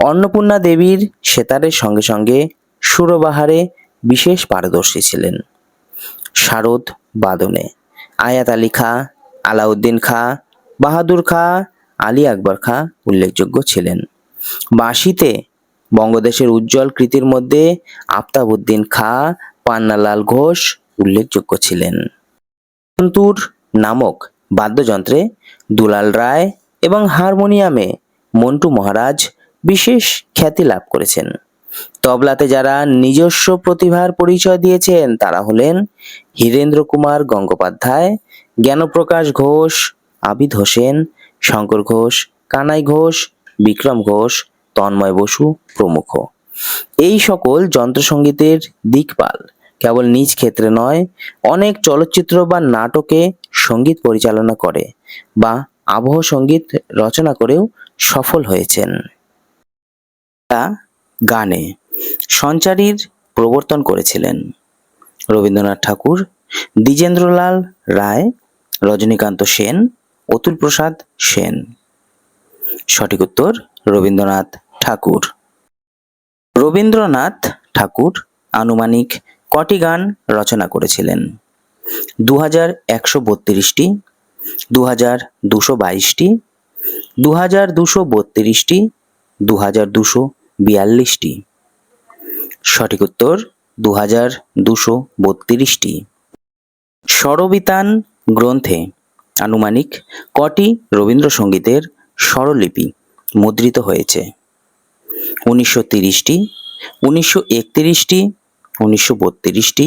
অন্নপূর্ণা দেবীর সেতারের সঙ্গে সঙ্গে সুরবাহারে বিশেষ পারদর্শী ছিলেন। শারদ বাদনে আয়াত আলী খাঁ, আলাউদ্দিন খাঁ, বাহাদুর খাঁ, আলী আকবর খাঁ উল্লেখযোগ্য ছিলেন। বাঁশিতে বঙ্গদেশের উজ্জ্বল কৃতির মধ্যে আফতাবউদ্দিন খাঁ, পান্নালাল ঘোষ উল্লেখযোগ্য ছিলেন। সন্তুর নামক বাদ্যযন্ত্রে দুলাল রায় এবং হারমোনিয়ামে মন্টু মহারাজ বিশেষ খ্যাতি লাভ করেছেন। তবলাতে যারা নিজস্ব প্রতিভার পরিচয় দিয়েছেন তারা হলেন হীরেন্দ্র কুমার গঙ্গোপাধ্যায়, জ্ঞানপ্রকাশ ঘোষ, আবিদ হোসেন, শঙ্কর ঘোষ, কানাই ঘোষ, বিক্রম ঘোষ, তন্ময় বসু প্রমুখ। এই সকল যন্ত্রসঙ্গীতের দিকপাল কেবল নিজ ক্ষেত্রে নয়, অনেক চলচ্চিত্র বা নাটকে সঙ্গীত পরিচালনা করে বা আবহ সঙ্গীত রচনা করেও সফল হয়েছেন। গানে সঞ্চারীর প্রবর্তন করেছিলেন রবীন্দ্রনাথ ঠাকুর, দ্বিজেন্দ্রলাল রায়, রজনীকান্ত সেন, অতুল প্রসাদ সেন। সঠিক উত্তর রবীন্দ্রনাথ ঠাকুর। রবীন্দ্রনাথ ঠাকুর আনুমানিক কটি গান রচনা করেছিলেন? 2132টি, 2222টি, 2232টি, 2242টি। সঠিক উত্তর 2232টি। স্বরবিতান গ্রন্থে আনুমানিক কটি রবীন্দ্রসঙ্গীতের স্বরলিপি মুদ্রিত হয়েছে? 1930টি, 1931টি, 1932টি,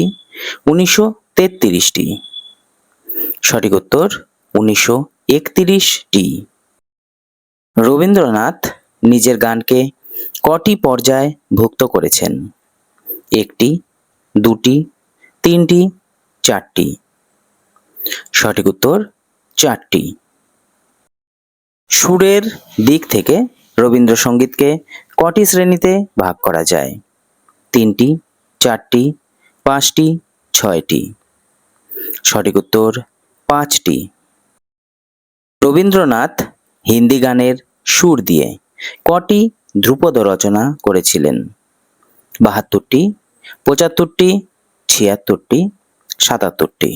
1933টি। সঠিক উত্তর 1931টি। রবীন্দ্রনাথ নিজের গানকে কটি পর্যায়ে ভুক্ত করেছেন? 1টি, 2টি, 3টি, 4টি। সঠিক উত্তর 4টি। সুরের দিক থেকে রবীন্দ্রসঙ্গীতকে কটি শ্রেণীতে ভাগ করা যায়? 3টি, 4টি, 5টি, 6টি। সঠিক উত্তর 5টি। রবীন্দ্রনাথ হিন্দি গানের সুর দিয়ে কটি ধ্রুপদ রচনা করেছিলেন? 72টি, 75টি, 76টি, 77টি।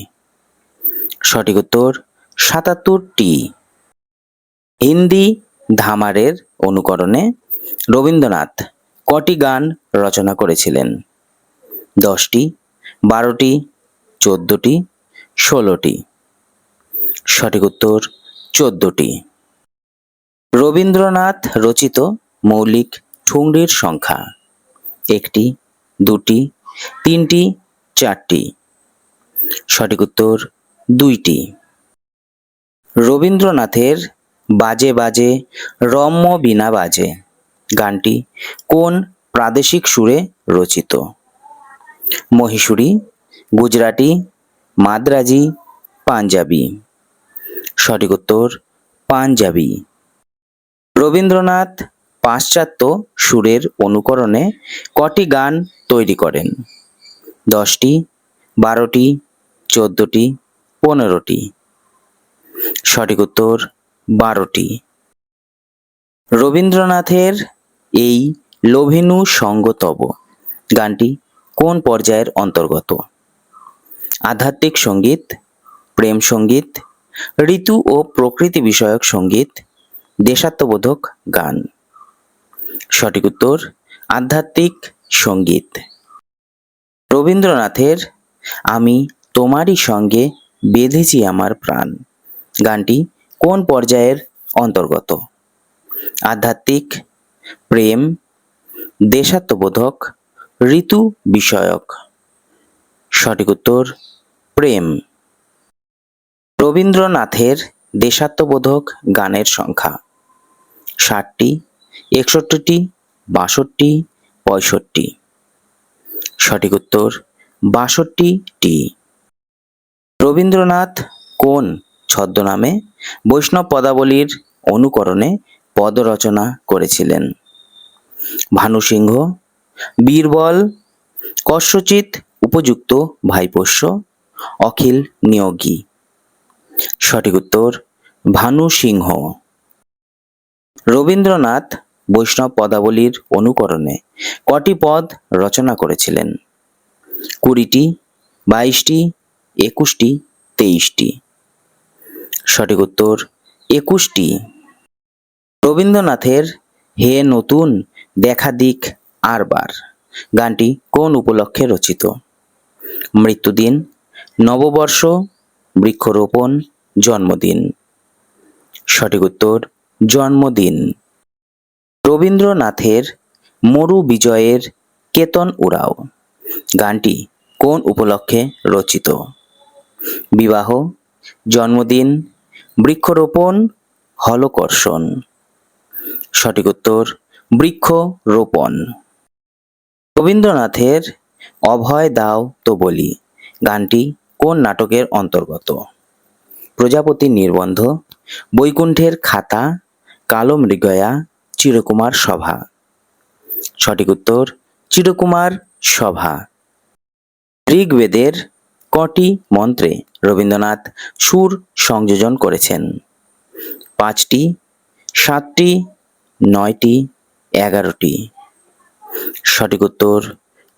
সঠিক উত্তর 77টি। হিন্দি ধামারের অনুকরণে রবীন্দ্রনাথ কটি গান রচনা করেছিলেন? 10টি, 12টি, 14টি, 16টি। সঠিক উত্তর 14টি। রবীন্দ্রনাথ রচিত মৌলিক ঠুংরির সংখ্যা? 1টি, 2টি, 3টি, 4টি। সঠিক উত্তর 2টি। রবীন্দ্রনাথের বাজে বাজে রম্য বীণা বাজে গানটি কোন প্রাদেশিক সুরে রচিত? মহীশূরী, গুজরাটি, মাদ্রাজি, পাঞ্জাবি। সঠিক উত্তর পাঞ্জাবি। রবীন্দ্রনাথ পাশ্চাত্য সুরের অনুকরণে কটি গান তৈরি করেন? 10টি, 12টি, 14টি, 15টি। সঠিক উত্তর 12টি। রবীন্দ্রনাথের এই লোভেনু সঙ্গ তব গানটি কোন পর্যায়ের অন্তর্গত? আধ্যাত্মিক সঙ্গীত, প্রেম সঙ্গীত, ঋতু ও প্রকৃতি বিষয়ক সঙ্গীত, দেশাত্মবোধক গান। সঠিক উত্তর আধ্যাত্মিক সঙ্গীত। রবীন্দ্রনাথের আমি তোমারই সঙ্গে বেঁধেছি আমার প্রাণ গানটি কোন পর্যায়ের অন্তর্গত? আধ্যাত্মিক, প্রেম, দেশাত্মবোধক, ঋতু বিষয়ক। সঠিক উত্তর প্রেম। রবীন্দ্রনাথের দেশাত্মবোধক গানের সংখ্যা? 60টি, 61টি, 62টি, 65টি। সঠিক উত্তর 62টি। রবীন্দ্রনাথ কোন ছদ্মনামে বৈষ্ণব পদাবলীর অনুকরণে পদ রচনা করেছিলেন? ভানু সিংহ, বীরবল, কস্যচিৎ উপযুক্ত ভাইপোষ্য, অখিল নিয়োগী। সঠিক উত্তর ভানু সিংহ। রবীন্দ্রনাথ বৈষ্ণব পদাবলীর অনুকরণে কটি পদ রচনা করেছিলেন? 20টি, 22টি, 21টি, 23টি। সঠিক উত্তর 21টি। রবীন্দ্রনাথের হে নতুন দেখা দিক আরবার গানটি কোন উপলক্ষে রচিত? মৃত্যুদিন, নববর্ষ, বৃক্ষরোপণ, জন্মদিন। সঠিক উত্তর জন্মদিন। রবীন্দ্রনাথের মরু বিজয়ের কেতন উড়াও। গানটি কোন উপলক্ষে রচিত? বিবাহ, জন্মদিন, বৃক্ষরোপণ, হলকর্ষণ। সঠিক উত্তর বৃক্ষরোপণ। রবীন্দ্রনাথের অভয় দাও তো বলি গানটি কোন নাটকের অন্তর্গত? প্রজাপতির নির্বন্ধ, বৈকুণ্ঠের খাতা, কালো মৃগয়া, চিরকুমার সভা। সঠিক উত্তর চিরকুমার সভা। ঋগ্বেদের কটি মন্ত্রে রবীন্দ্রনাথ সুর সংযোজন করেছেন? 5টি, 7টি, 9টি, 11টি। সঠিক উত্তর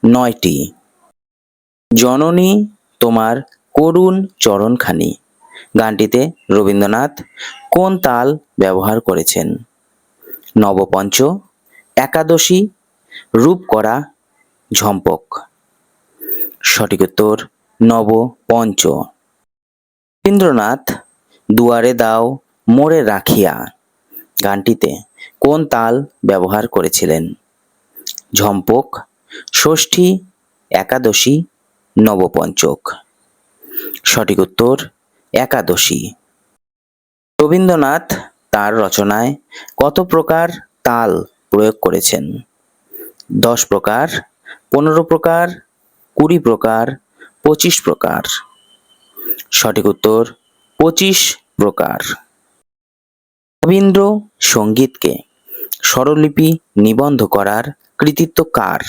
9টি। জননী তোমার করুণ চরণখানি গানটিতে রবীন্দ্রনাথ কোন তাল ব্যবহার করেছেন? নবপঞ্চ, একাদশী, রূপকরা, ঝম্পক। সঠিক উত্তর নবপঞ্চ। রবীন্দ্রনাথ দুয়ারে দাও মোরে রাখিয়া গানটিতে কোন তাল ব্যবহার করেছিলেন? ঝম্পক, ষষ্ঠী, একাদশী, নবপঞ্চক। সঠিক উত্তর একাদশী। রবীন্দ্রনাথ তার রচনায় কত প্রকার তাল প্রয়োগ করেছেন? 10 প্রকার, 15 প্রকার, 20 প্রকার, 25 প্রকার। সঠিক উত্তর 25 প্রকার। রবীন্দ্র সঙ্গীতকে স্বরলিপি নিবন্ধ করার কৃতিত্ব কার?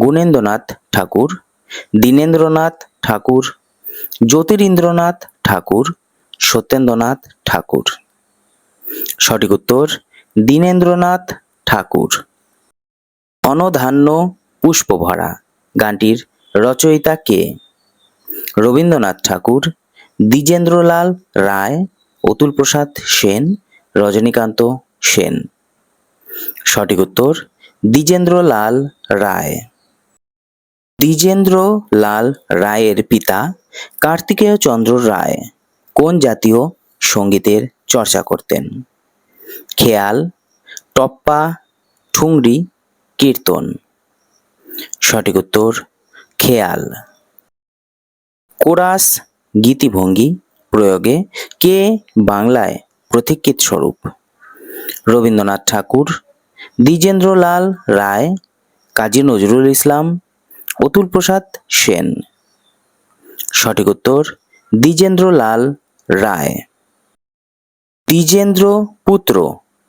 গুণেন্দ্রনাথ ঠাকুর, দীনেন্দ্রনাথ ঠাকুর, জ্যোতিরিন্দ্রনাথ ঠাকুর, সত্যেন্দ্রনাথ ঠাকুর। সঠিক উত্তর দীনেন্দ্রনাথ ঠাকুর। অনধান্য পুষ্পভরা গানটির রচয়িতা কে? রবীন্দ্রনাথ ঠাকুর, দ্বিজেন্দ্রলাল রায়, অতুল প্রসাদ সেন, রজনীকান্ত সেন। সঠিক উত্তর দ্বিজেন্দ্রলাল রায়। দ্বিজেন্দ্রলাল রায়ের পিতা কার্তিকেয় চন্দ্র রায় কোন জাতীয় সঙ্গীতের চর্চা করতেন? খেয়াল, টপ্পা, ঠুংরি, কীর্তন। সঠিক উত্তর খেয়াল। কোরাস গীতিভঙ্গি প্রয়োগে কে বাংলায় প্রতীকীত স্বরূপ? রবীন্দ্রনাথ ঠাকুর, দ্বিজেন্দ্রলাল রায়, কাজী নজরুল ইসলাম, অতুল প্রসাদ সেন। সঠিক উত্তর দ্বিজেন্দ্রলাল রায়। দ্বিজেন্দ্র পুত্র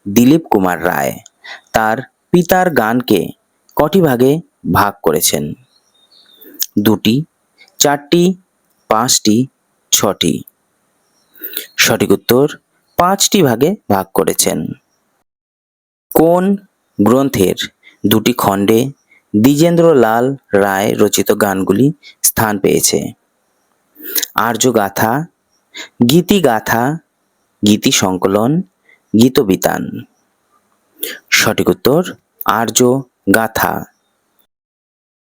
দিলীপ কুমার রায় তার পিতার গানকে কটি ভাগে ভাগ করেছেন? 2টি, 4টি, 5টি, 6টি। সঠিক উত্তর 5টি ভাগে ভাগ করেছেন। কোন গ্রন্থের 2টি খণ্ডে দ্বিজেন্দ্রলাল রায় রচিত গানগুলি স্থান পেয়েছে? আর্যগাথা, গীতিগাথা, গীতি সংকলন, গীতবিতান। সঠিক উত্তর আর্যগাথা।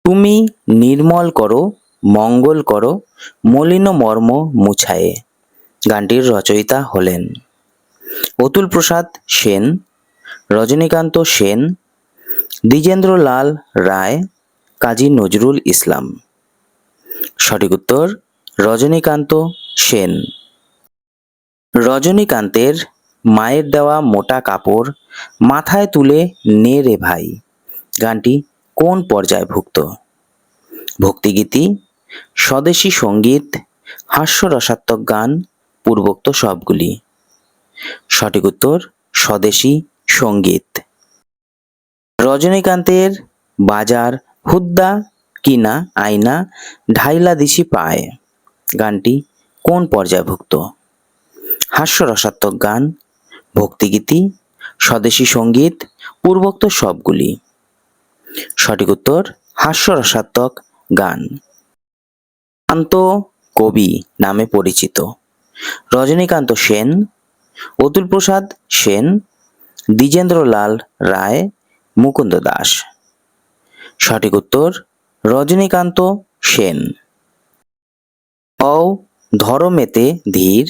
তুমি নির্মল করো, মঙ্গল করো, মলিন মর্ম মুছায়ে গানটির রচয়িতা হলেন? অতুল প্রসাদ সেন, রজনীকান্ত সেন, দ্বিজেন্দ্রলাল রায়, কাজী নজরুল ইসলাম। সঠিক উত্তর রজনীকান্ত সেন। রজনীকান্তের মায়ের দেওয়া মোটা কাপড় মাথায় তুলে নে রে ভাই গানটি কোন পর্যায়ভুক্ত? ভক্তিগীতি, স্বদেশী সঙ্গীত, হাস্যরসাত্মক গান, পূর্বোক্ত সবগুলি। সঠিক উত্তর স্বদেশী সঙ্গীত। রজনীকান্তের বাজার হুদ্দা কিনা আয়না ঢাইলা দিছি পায় গানটি কোন পর্যায়ভুক্ত? হাস্যরসাত্মক গান, ভক্তিগীতি, স্বদেশী সঙ্গীত, পূর্বোক্ত সবগুলি। সঠিক উত্তর হাস্যরসাত্মক গান। শান্ত কবি নামে পরিচিত রজনীকান্ত সেন, অতুল প্রসাদ সেন, দ্বিজেন্দ্রলাল রায়, মুকুন্দ দাস। সঠিক উত্তর রজনীকান্ত সেন। হও ধরমেতে ধীর,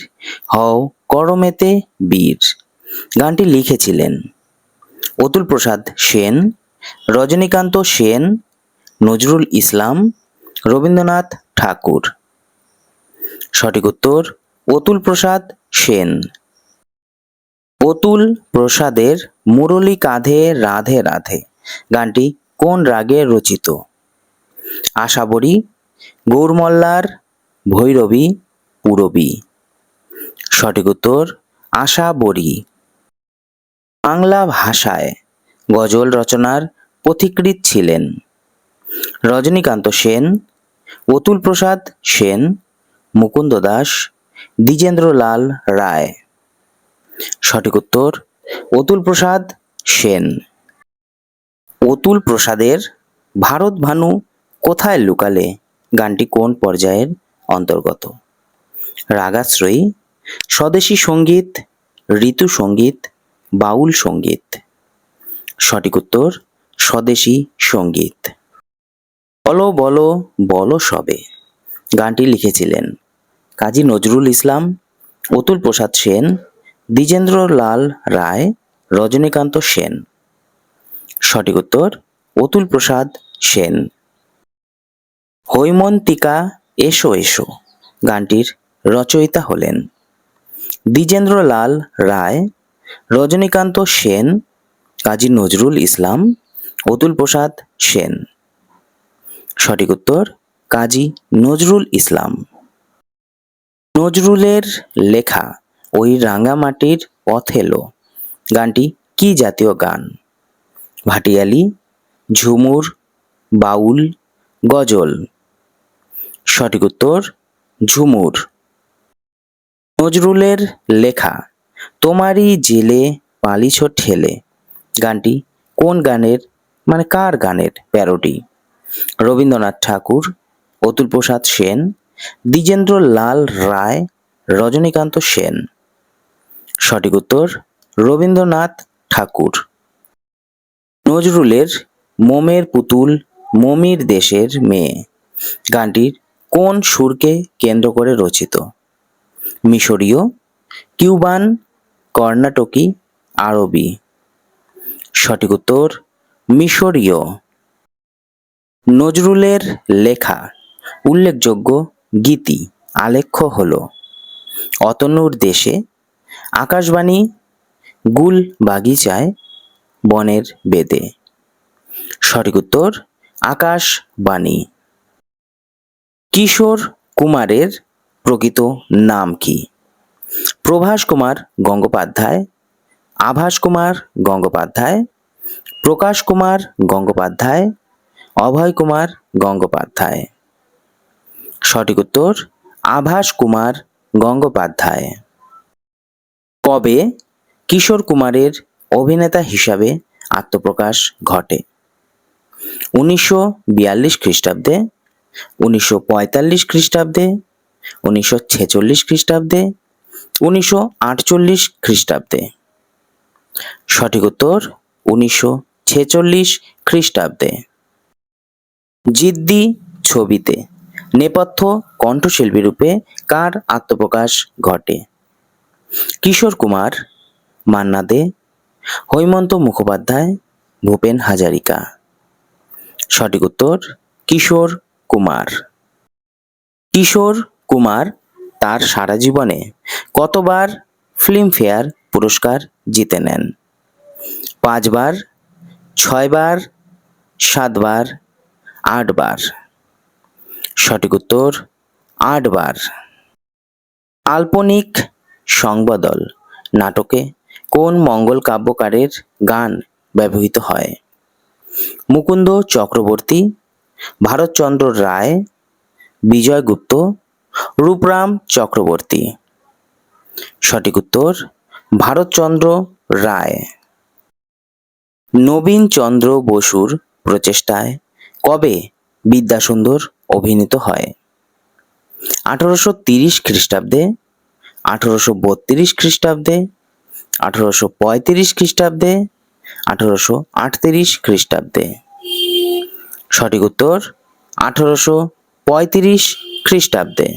হও করমেতে বীর গানটি লিখেছিলেন? অতুল প্রসাদ সেন, রজনীকান্ত সেন, নজরুল ইসলাম, রবীন্দ্রনাথ ঠাকুর। সঠিক উত্তর অতুল প্রসাদ সেন। অতুল প্রসাদের মুরলী কাঁধে রাধে রাধে গানটি কোন রাগে রচিত? আশাবরী, গৌরমল্লার, ভৈরবী, পূরবী। সঠিক উত্তর আশাবরী। বাংলা ভাষায় গজল রচনার পথিকৃৎ ছিলেন রজনীকান্ত সেন, অতুল প্রসাদ সেন, মুকুন্দ দাস, দ্বিজেন্দ্রলাল রায়। সঠিক উত্তর অতুল প্রসাদ সেন। অতুল প্রসাদের ভারত ভানু কোথায় লুকালে গানটি কোন পর্যায়ের অন্তর্গত? রাগাশ্রয়ী, স্বদেশী সঙ্গীত, ঋতু সঙ্গীত, বাউল সঙ্গীত। সঠিক উত্তর স্বদেশী সঙ্গীত। বলো বলো বলো সবে গানটি লিখেছিলেন কাজী নজরুল ইসলাম, অতুল প্রসাদ সেন, দ্বিজেন্দ্রলাল রায়, রজনীকান্ত সেন। সঠিক উত্তর অতুল প্রসাদ সেন। হৈমন্তিকা এসো এসো গানটির রচয়িতা হলেন দ্বিজেন্দ্রলাল রায়, রজনীকান্ত সেন, কাজী নজরুল ইসলাম, অতুল প্রসাদ সেন। সঠিক উত্তর কাজী নজরুল ইসলাম। নজরুলের লেখা ওই রাঙামাটির পথ এলো গানটি কি জাতীয় গান? ভাটিয়ালি, ঝুমুর, বাউল, গজল। সঠিক উত্তর ঝুমুর। নজরুলের লেখা তোমারই জেলে পালিছ ঠেলে গানটি কোন গানের কার গানের প্যারোডি? রবীন্দ্রনাথ ঠাকুর, অতুল প্রসাদ সেন, দ্বিজেন্দ্রলাল রায়, রজনীকান্ত সেন। সঠিক উত্তর রবীন্দ্রনাথ ঠাকুর। নজরুলের মোমের পুতুল মমির দেশের মেয়ে গানটির কোন সুরকে কেন্দ্র করে রচিত? মিশরীয়, কিউবান, কর্ণাটকি, আরবি। সঠিক উত্তর মিশরীয়। নজরুলের লেখা উল্লেখযোগ্য গীতি আলেখ্য হল অতনুর দেশে, আকাশবাণী, গুল বাগিচায়, বনের বেদে। সঠিক উত্তর আকাশবাণী। কিশোর কুমারের প্রকৃত নাম কি? প্রভাস কুমার গঙ্গোপাধ্যায়, আভাস কুমার গঙ্গোপাধ্যায়, প্রকাশ কুমার গঙ্গোপাধ্যায়, অভয় কুমার গঙ্গোপাধ্যায়। সঠিক উত্তর আভাস কুমার গঙ্গোপাধ্যায়। কবে কিশোর কুমারের অভিনেতা হিসাবে আত্মপ্রকাশ ঘটে? 1942 খ্রিস্টাব্দে, 1945 খ্রিস্টাব্দে, 1946 খ্রিস্টাব্দে, 1948 খ্রিস্টাব্দে। সঠিক উত্তর 1946 খ্রিস্টাব্দে। জিদ্দি ছবিতে নেপথ্য কণ্ঠশিল্পী রূপে কার আত্মপ্রকাশ ঘটে? কিশোর কুমার, মান্না দে, হৈমন্ত মুখোপাধ্যায়, ভূপেন হাজারিকা। সঠিক উত্তর কিশোর কুমার। কিশোর কুমার তার সারা জীবনে কতবার ফিল্মফেয়ার পুরস্কার জিতে নেন? 5 বার, 6 বার, 7 বার, 8 বার। সঠিক উত্তর 8 বার। কাল্পনিক সংবদল নাটকে কোন মঙ্গল কাব্যকারের গান ব্যবহৃত হয়? মুকুন্দ চক্রবর্তী, ভারতচন্দ্র রায়, বিজয় গুপ্ত, রূপরাম চক্রবর্তী। সঠিক উত্তর ভারতচন্দ্র রায়। নবীনচন্দ্র বসুর প্রচেষ্টায় কবে বিদ্যাসুন্দর অভিনীত হয়? 1830 খ্রিস্টাব্দে, 1832 খ্রিস্টাব্দে, 1835 খ্রিস্টাব্দে, 1838 খ্রিস্টাব্দে। সঠিক উত্তর 1835 খ্রিস্টাব্দে।